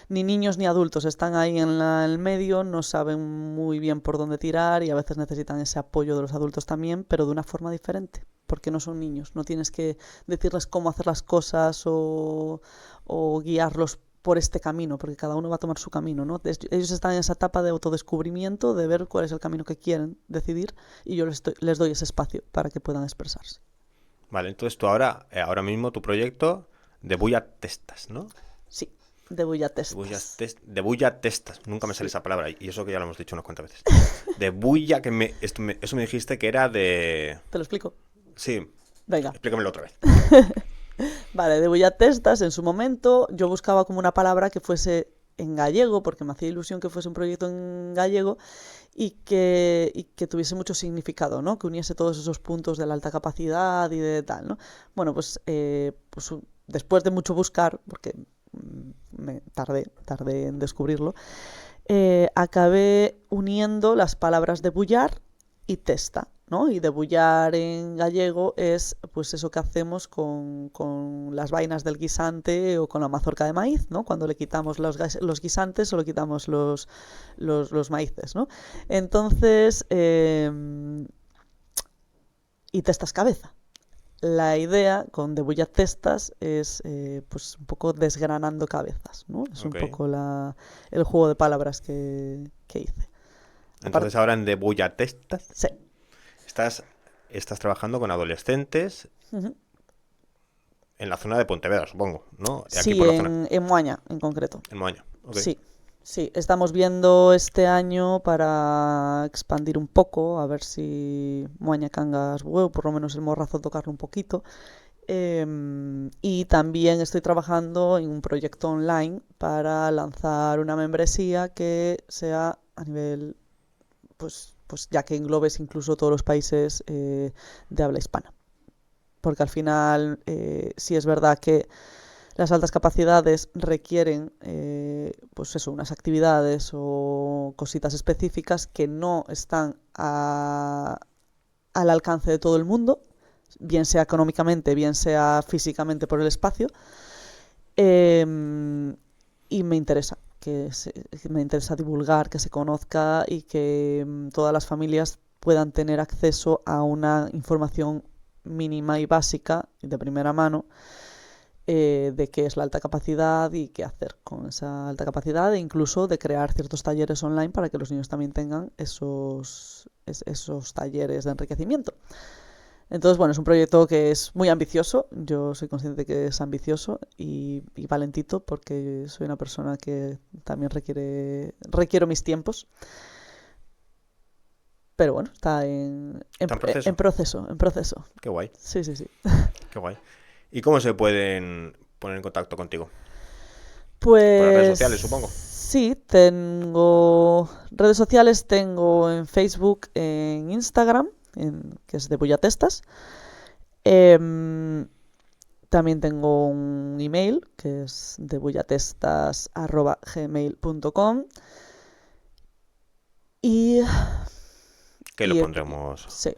ni adultos. Están ahí en el medio, no saben muy bien por dónde tirar y a veces necesitan ese apoyo de los adultos también, pero de una forma diferente. Porque no son niños. No tienes que decirles cómo hacer las cosas o guiarlos por este camino, porque cada uno va a tomar su camino, ¿no? Ellos están en esa etapa de autodescubrimiento, de ver cuál es el camino que quieren decidir, y yo les doy ese espacio para que puedan expresarse.
Vale, entonces tú ahora mismo tu proyecto de Bulla Testas, ¿no?
Sí, de Bulla Testas.
De Bulla Testas, nunca me sale esa palabra, y eso que ya lo hemos dicho unas cuantas veces. De Bulla, eso me dijiste que era de...
¿Te lo explico?
Sí.
Venga.
Explícamelo otra vez.
Vale, de Bulla Testas, en su momento yo buscaba como una palabra que fuese en gallego, porque me hacía ilusión que fuese un proyecto en gallego y que tuviese mucho significado, ¿no? Que uniese todos esos puntos de la alta capacidad y de tal, ¿no? Bueno, pues después de mucho buscar, porque me tardé en descubrirlo, acabé uniendo las palabras de bullar y testa, ¿no? Y debullar en gallego es pues eso que hacemos con las vainas del guisante o con la mazorca de maíz, ¿no? Cuando le quitamos los guisantes o le quitamos los maíces, ¿no? Entonces, y testas cabeza. La idea con debullar testas es pues un poco desgranando cabezas, ¿no? Es un poco el juego de palabras que hice.
Entonces ahora en Debulla Testas
sí.
Estás trabajando con adolescentes en la zona de Pontevedra, supongo, ¿no?
Sí,
aquí por la zona.
En Moaña, en concreto.
En Moaña, okay.
Sí, estamos viendo este año para expandir un poco, a ver si Moaña Cangas Bueu, por lo menos el Morrazo, tocarlo un poquito. Y también estoy trabajando en un proyecto online para lanzar una membresía que sea a nivel, pues ya que englobes incluso todos los países de habla hispana. Porque al final sí es verdad que las altas capacidades requieren pues eso, unas actividades o cositas específicas que no están al alcance de todo el mundo, bien sea económicamente, bien sea físicamente por el espacio. Y me interesa me interesa divulgar, que se conozca y que todas las familias puedan tener acceso a una información mínima y básica de primera mano de qué es la alta capacidad y qué hacer con esa alta capacidad, e incluso de crear ciertos talleres online para que los niños también tengan esos talleres de enriquecimiento. Entonces, bueno, es un proyecto que es muy ambicioso. Yo soy consciente que es ambicioso y valentito, porque soy una persona que también requiero mis tiempos. Pero bueno, está
¿Está en proceso?
En proceso.
Qué guay.
Sí, sí, sí.
Qué guay. ¿Y cómo se pueden poner en contacto contigo?
Pues...
Por las redes sociales, supongo.
Sí, tengo redes sociales, tengo en Facebook, en Instagram, que es de Bullatestas. También tengo un email, que es debullatestas@gmail.com. Y...
Que lo pondremos.
Sí,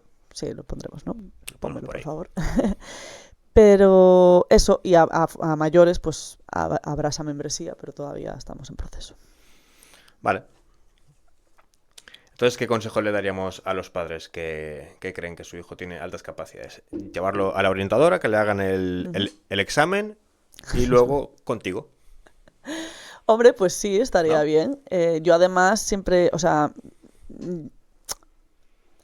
lo pondremos, ¿no? Pónmelo, por favor. Pero eso, y a mayores, pues habrá esa membresía, pero todavía estamos en proceso.
Vale. Entonces, ¿qué consejo le daríamos a los padres que creen que su hijo tiene altas capacidades? Llevarlo a la orientadora, que le hagan el examen y luego contigo.
Hombre, pues sí, estaría bien. Yo además siempre, o sea,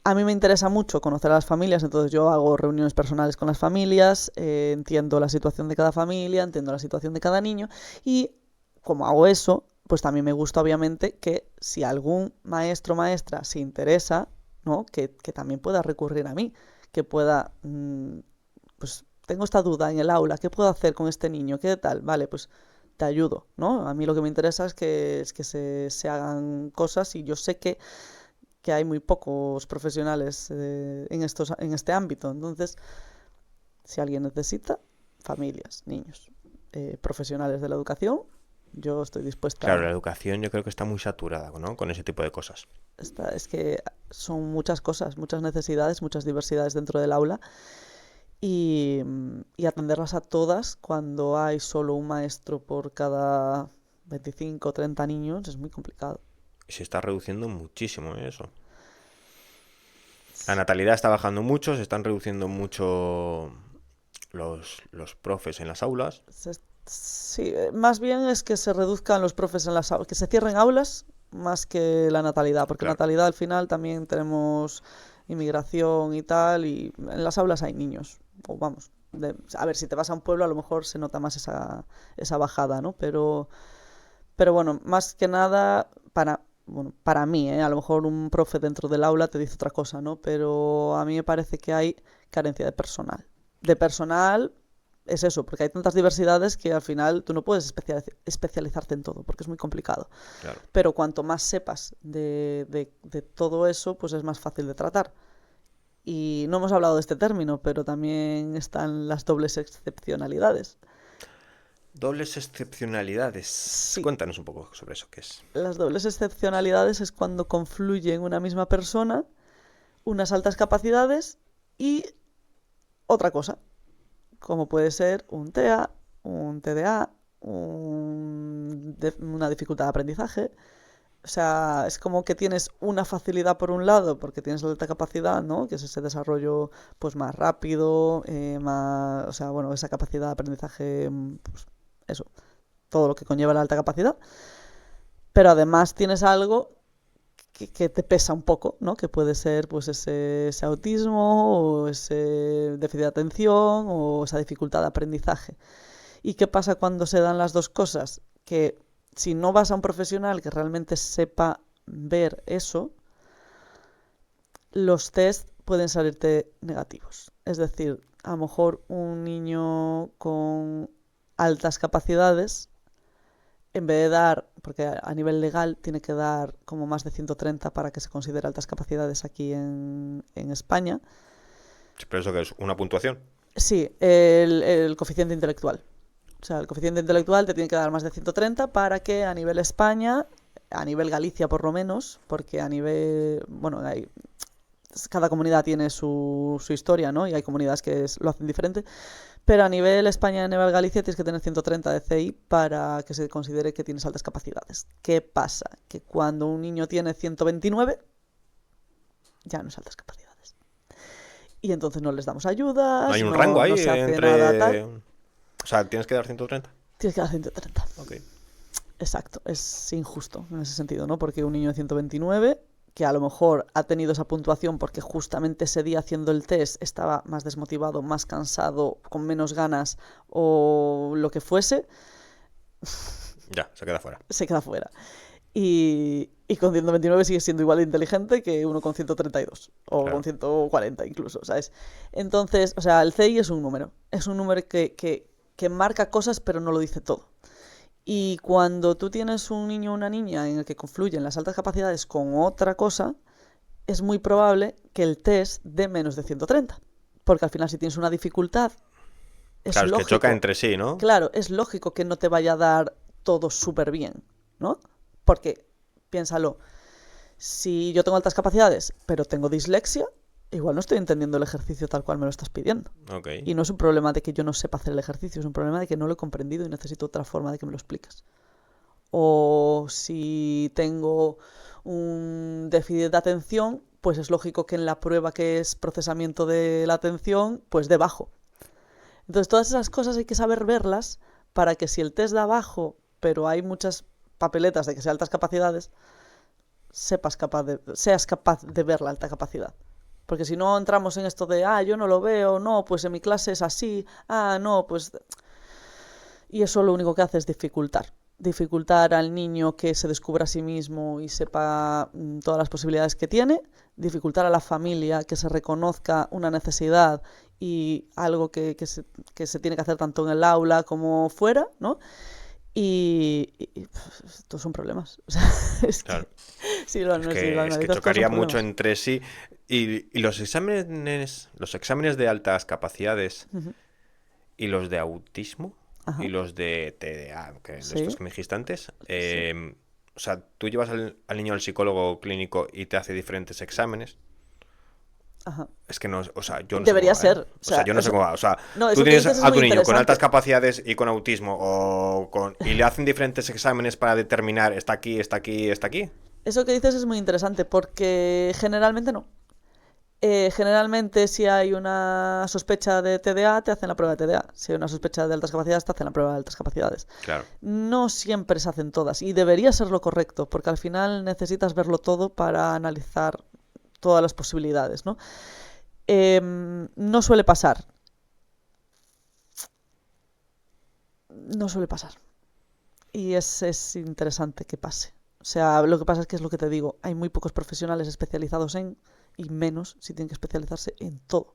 a mí me interesa mucho conocer a las familias, entonces yo hago reuniones personales con las familias, entiendo la situación de cada familia, entiendo la situación de cada niño, y como hago eso, pues también me gusta obviamente que si algún maestro o maestra se interesa, ¿no? Que también pueda recurrir a mí, que pueda, pues tengo esta duda en el aula, ¿qué puedo hacer con este niño? ¿Qué tal? Vale, pues te ayudo, ¿no? A mí lo que me interesa es que se hagan cosas, y yo sé que hay muy pocos profesionales en este ámbito. Entonces, si alguien necesita, familias, niños, profesionales de la educación, yo estoy dispuesta.
Claro, la educación yo creo que está muy saturada, ¿no? Con ese tipo de cosas.
Es que son muchas cosas, muchas necesidades, muchas diversidades dentro del aula, y atenderlas a todas cuando hay solo un maestro por cada 25 o 30 niños es muy complicado.
Y se está reduciendo muchísimo eso. La natalidad está bajando mucho, se están reduciendo mucho los profes en las aulas.
Sí, más bien es que se reduzcan los profes en las aulas, que se cierren aulas más que la natalidad, porque
Claro.
natalidad al final también tenemos inmigración y tal, y en las aulas hay niños, o vamos, a ver, si te vas a un pueblo a lo mejor se nota más esa bajada, ¿no? Pero bueno, más que nada para mí, a lo mejor un profe dentro del aula te dice otra cosa, ¿no? Pero a mí me parece que hay carencia de personal. De personal es eso, porque hay tantas diversidades que al final tú no puedes especializarte en todo, porque es muy complicado.
Claro.
Pero cuanto más sepas de todo eso, pues es más fácil de tratar. Y no hemos hablado de este término, pero también están las dobles excepcionalidades.
Dobles excepcionalidades.
Sí.
Cuéntanos un poco sobre eso, ¿qué es?
Las dobles excepcionalidades es cuando confluye en una misma persona unas altas capacidades y otra cosa, como puede ser un TEA, un TDA, una dificultad de aprendizaje. O sea, es como que tienes una facilidad por un lado, porque tienes la alta capacidad, ¿no? Que es ese desarrollo pues más rápido, o sea, bueno, esa capacidad de aprendizaje, pues eso, todo lo que conlleva la alta capacidad. Pero además tienes algo que te pesa un poco, ¿no? Que puede ser pues ese autismo, o ese déficit de atención, o esa dificultad de aprendizaje. ¿Y qué pasa cuando se dan las dos cosas? Que si no vas a un profesional que realmente sepa ver eso, los test pueden salirte negativos. Es decir, a lo mejor un niño con altas capacidades, en vez de dar, porque a nivel legal tiene que dar como más de 130 para que se considere altas capacidades aquí en España.
¿Pero eso qué es? ¿Una puntuación?
Sí, el coeficiente intelectual. O sea, el coeficiente intelectual te tiene que dar más de 130 para que a nivel España, a nivel Galicia por lo menos, porque a nivel, bueno, cada comunidad tiene su historia, ¿no? Y hay comunidades que lo hacen diferente. Pero a nivel España y a nivel Galicia tienes que tener 130 de CI para que se considere que tienes altas capacidades. ¿Qué pasa? Que cuando un niño tiene 129, ya no es altas capacidades. Y entonces no les damos ayudas,
¿No hay un rango ahí
no se hace
entre...
nada tal.
O sea, ¿tienes que dar 130?
Tienes que dar 130.
Ok.
Exacto, es injusto en ese sentido, ¿no? Porque un niño de 129, que a lo mejor ha tenido esa puntuación porque justamente ese día haciendo el test estaba más desmotivado, más cansado, con menos ganas o lo que fuese,
Ya, se queda fuera.
se queda fuera. Y con 129 sigue siendo igual de inteligente que uno con 132 o
Claro.
con 140 incluso, ¿sabes? Entonces, o sea, el CI es un número que marca cosas pero no lo dice todo. Y cuando tú tienes un niño o una niña en el que confluyen las altas capacidades con otra cosa, es muy probable que el test dé menos de 130. Porque al final si tienes una dificultad, es
Claro, es que
lógico.
choca entre sí, ¿no?
Claro, es lógico que no te vaya a dar todo súper bien, ¿no? Porque, piénsalo, si yo tengo altas capacidades, pero tengo dislexia, igual no estoy entendiendo el ejercicio tal cual me lo estás pidiendo.
Ok.
Y no es un problema de que yo no sepa hacer el ejercicio, es un problema de que no lo he comprendido y necesito otra forma de que me lo expliques. O si tengo un déficit de atención, pues es lógico que en la prueba que es procesamiento de la atención, pues dé bajo. Entonces todas esas cosas hay que saber verlas para que si el test da bajo, pero hay muchas papeletas de que sea altas capacidades, seas capaz de ver la alta capacidad. Porque si no entramos en esto de, yo no lo veo, no, pues en mi clase es así, no, pues... Y eso lo único que hace es dificultar al niño que se descubra a sí mismo y sepa todas las posibilidades que tiene, dificultar a la familia que se reconozca una necesidad y algo que se tiene que hacer tanto en el aula como fuera, ¿no? Y estos son problemas. O sea, es
Claro.
que, si lo
Es que
analizas, todos son
chocaría mucho
problemas.
entre sí. Y los exámenes de altas capacidades
Ujú.
y los de autismo
Ajá.
y los de TDA, de
Sí.
estos que me dijiste antes,
Sí.
o sea, tú llevas al niño al psicólogo clínico y te hace diferentes exámenes.
Ajá.
Es que no, o sea, yo no sé
Debería
cómo va, ¿eh?
ser.
O sea, yo no sé
Eso,
cómo va. O sea,
no,
tú
eso que
tienes
dices es
a
muy
tu niño con altas
interesante.
capacidades y con autismo y le hacen diferentes exámenes para determinar está aquí, está aquí, está aquí.
Eso que dices es muy interesante porque generalmente no. Generalmente si hay una sospecha de TDA, te hacen la prueba de TDA. Si hay una sospecha de altas capacidades, te hacen la prueba de altas capacidades.
Claro.
No siempre se hacen todas y debería ser lo correcto porque al final necesitas verlo todo para analizar todas las posibilidades, ¿no? No suele pasar. No suele pasar. Y es interesante que pase. O sea, lo que pasa es que es lo que te digo, hay muy pocos profesionales especializados en, y menos si tienen que especializarse en todo.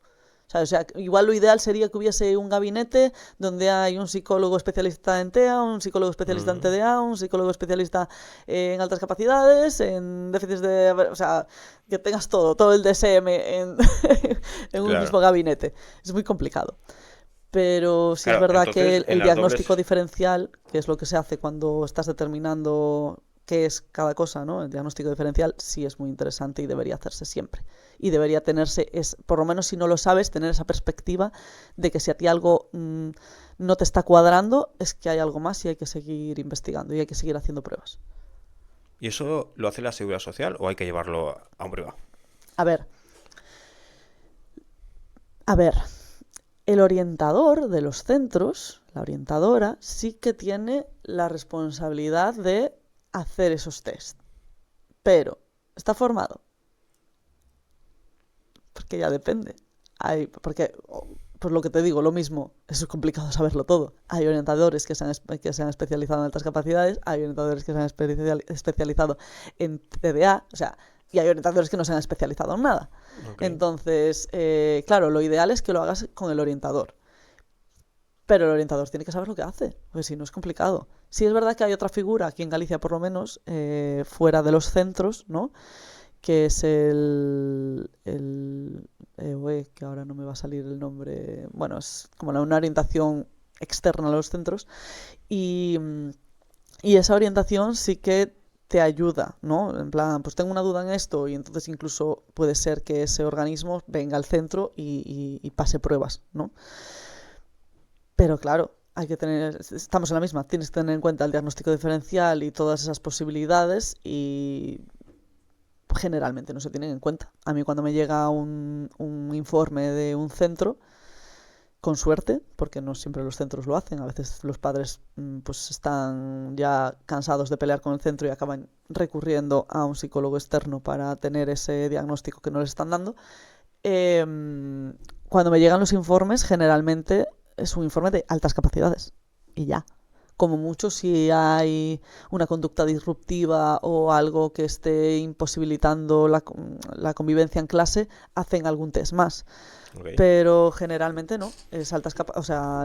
O sea, igual lo ideal sería que hubiese un gabinete donde hay un psicólogo especialista en TEA, un psicólogo especialista en TDA, un psicólogo especialista en altas capacidades, en déficits de... O sea, que tengas todo el DSM en un
Claro.
mismo gabinete. Es muy complicado. Pero sí es
Claro,
verdad que
entonces, en
el
las
diagnóstico
dobles...
diferencial, que es lo que se hace cuando estás determinando qué es cada cosa, ¿no? El diagnóstico diferencial sí es muy interesante y debería hacerse siempre. Y debería tenerse, por lo menos si no lo sabes, tener esa perspectiva de que si a ti algo no te está cuadrando, es que hay algo más y hay que seguir investigando y hay que seguir haciendo pruebas.
¿Y eso lo hace la Seguridad Social o hay que llevarlo a un privado?
A ver, el orientador de los centros, la orientadora, sí que tiene la responsabilidad de hacer esos test. Pero, ¿está formado? Porque ya depende. Porque, pues lo que te digo, lo mismo, es complicado saberlo todo. Hay orientadores que se han especializado en altas capacidades, hay orientadores que se han especializado en TDA, o sea, y hay orientadores que no se han especializado en nada.
Okay.
Entonces, claro, lo ideal es que lo hagas con el orientador. Pero el orientador tiene que saber lo que hace, porque si no es complicado. Sí es verdad que hay otra figura, aquí en Galicia por lo menos, fuera de los centros, ¿no? Que es que ahora no me va a salir el nombre, bueno, es como una orientación externa a los centros, y, y esa orientación sí que te ayuda, ¿no? En plan, pues tengo una duda en esto y entonces incluso puede ser que ese organismo venga al centro y pase pruebas, ¿no? Pero claro, hay que tener, estamos en la misma, tienes que tener en cuenta el diagnóstico diferencial y todas esas posibilidades y generalmente no se tienen en cuenta. A mí cuando me llega un informe de un centro, con suerte, porque no siempre los centros lo hacen, a veces los padres pues están ya cansados de pelear con el centro y acaban recurriendo a un psicólogo externo para tener ese diagnóstico que no les están dando. Cuando me llegan los informes, generalmente es un informe de altas capacidades y ya. Como mucho si hay una conducta disruptiva o algo que esté imposibilitando la convivencia en clase, hacen algún test más.
Okay.
Pero generalmente no, es altas capacidades, o sea,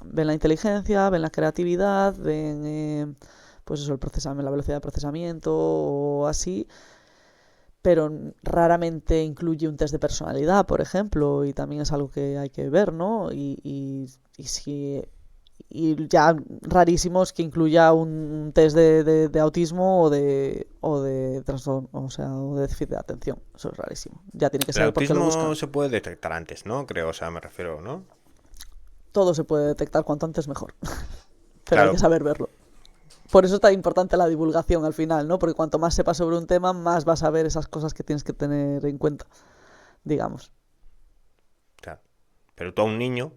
ven la inteligencia, ven la creatividad, ven pues eso, la velocidad de procesamiento o así, pero raramente incluye un test de personalidad, por ejemplo, y también es algo que hay que ver, ¿no? Y ya rarísimos que incluya un test de autismo o de trastorno, o sea, o de déficit de atención. Eso es rarísimo. Ya tiene que
El
ser porque lo buscan.
autismo se puede detectar antes, ¿no? Creo, o sea, me refiero, ¿no?
Todo se puede detectar cuanto antes mejor. Pero
Claro.
hay que saber verlo. Por eso es tan importante la divulgación al final, ¿no? Porque cuanto más sepas sobre un tema, más vas a ver esas cosas que tienes que tener en cuenta, digamos.
Claro. Pero tú a un niño,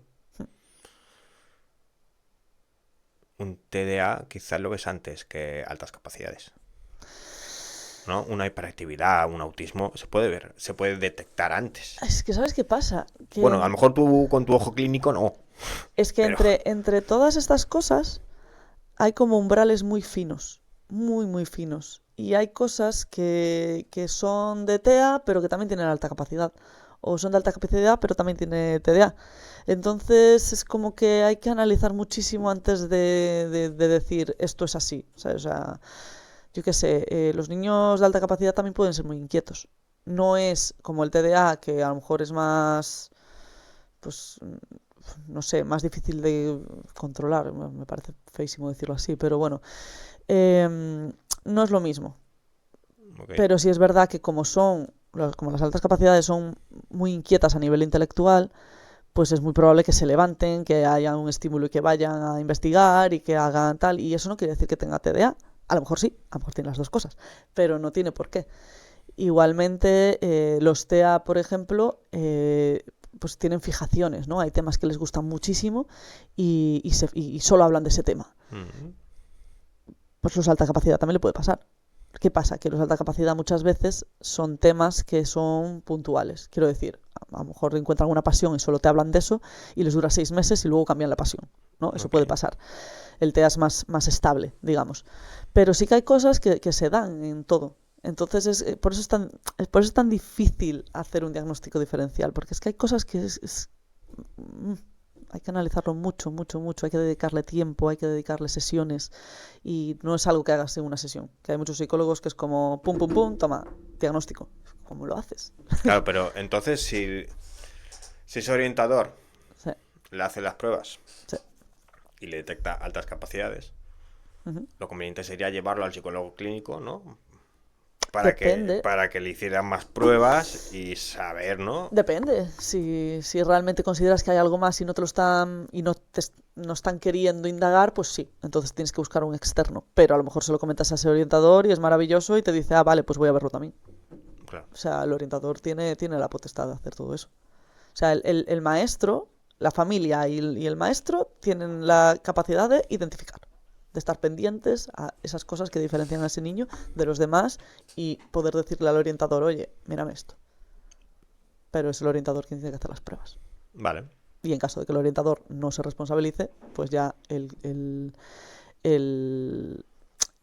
un TDA quizás lo ves antes que altas capacidades, ¿no? Una hiperactividad, un autismo, se puede ver, se puede detectar antes.
Es que ¿sabes qué pasa? Que
Bueno, a lo mejor tú con tu ojo clínico no.
es que
Pero...
entre todas estas cosas hay como umbrales muy finos, muy, muy finos. Y hay cosas que son de TEA, pero que también tienen alta capacidad. O son de alta capacidad, pero también tiene TDA. Entonces es como que hay que analizar muchísimo antes de decir esto es así. ¿Sabes? O sea, yo qué sé, los niños de alta capacidad también pueden ser muy inquietos. No es como el TDA, que a lo mejor es más, pues, no sé, más difícil de controlar. Me parece feísimo decirlo así, pero bueno, no es lo mismo.
Okay.
Pero sí es verdad que como las altas capacidades son muy inquietas a nivel intelectual, pues es muy probable que se levanten, que haya un estímulo y que vayan a investigar y que hagan tal. Y eso no quiere decir que tenga TDA. A lo mejor sí, a lo mejor tiene las dos cosas, pero no tiene por qué. Igualmente, los TEA, por ejemplo, pues tienen fijaciones, ¿no? Hay temas que les gustan muchísimo y solo hablan de ese tema. Pues los de alta capacidad también le puede pasar. ¿Qué pasa? Que los de alta capacidad muchas veces son temas que son puntuales. Quiero decir, a lo mejor encuentran una pasión y solo te hablan de eso y les dura 6 meses y luego cambian la pasión, ¿no? Eso puede pasar. El TEA es más estable, digamos. Pero sí que hay cosas que se dan en todo. Entonces, por eso es tan difícil hacer un diagnóstico diferencial, porque es que hay cosas que hay que analizarlo mucho, mucho, mucho, hay que dedicarle tiempo, hay que dedicarle sesiones y no es algo que hagas en una sesión, que hay muchos psicólogos que es como pum, pum, pum, toma, diagnóstico. ¿Cómo lo haces?
Claro, pero entonces si es orientador,
Sí,
le hace las pruebas
sí.
y le detecta altas capacidades, lo conveniente sería llevarlo al psicólogo clínico, ¿no?
Depende.
Para que le hicieran más pruebas y saber, ¿no?
Depende. Si realmente consideras que hay algo más y no te lo están y no están queriendo indagar, pues sí. Entonces tienes que buscar un externo. Pero a lo mejor se lo comentas a ese orientador y es maravilloso y te dice, vale, pues voy a verlo también.
Claro.
O sea, el orientador tiene la potestad de hacer todo eso. O sea, el maestro, la familia y el maestro tienen la capacidad de identificar, de estar pendientes a esas cosas que diferencian a ese niño de los demás y poder decirle al orientador, oye, mírame esto. Pero es el orientador quien tiene que hacer las pruebas.
Vale.
Y en caso de que el orientador no se responsabilice, pues ya el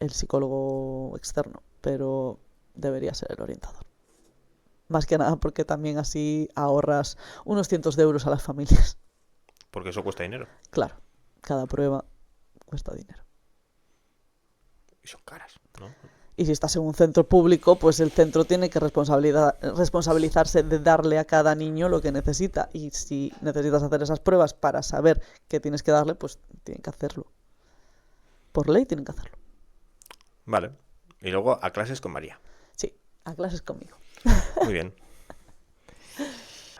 psicólogo externo. Pero debería ser el orientador. Más que nada porque también así ahorras unos cientos de euros a las familias.
Porque eso cuesta dinero.
Claro, cada prueba cuesta dinero.
Y son caras, ¿no?
Y si estás en un centro público, pues el centro tiene que responsabilizarse de darle a cada niño lo que necesita. Y si necesitas hacer esas pruebas para saber qué tienes que darle, pues tienen que hacerlo. Por ley tienen que hacerlo.
Vale. Y luego a clases con María.
Sí, a clases conmigo.
Muy bien.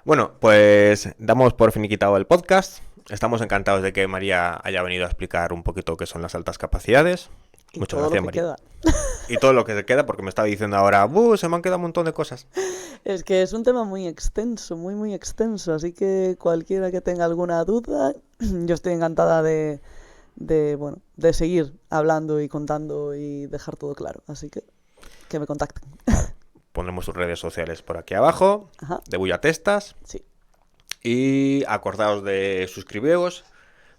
Bueno, pues damos por finiquitado el podcast. Estamos encantados de que María haya venido a explicar un poquito qué son las altas capacidades.
Y
Muchas
todo
gracias,
lo que
María.
queda.
Y todo lo que se queda, porque me estaba diciendo ahora, se me han quedado un montón de cosas.
Es que es un tema muy extenso, muy, muy extenso. Así que cualquiera que tenga alguna duda, yo estoy encantada de seguir hablando y contando y dejar todo claro. Así que me contacten.
Pondremos sus redes sociales por aquí abajo,
Ajá.
de Bullatestas.
Sí.
Y acordaos de suscribiros,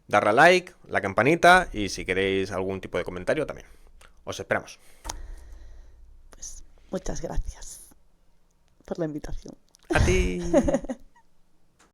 darle a like, la campanita y si queréis algún tipo de comentario también. Os esperamos.
Pues muchas gracias por la invitación.
A ti.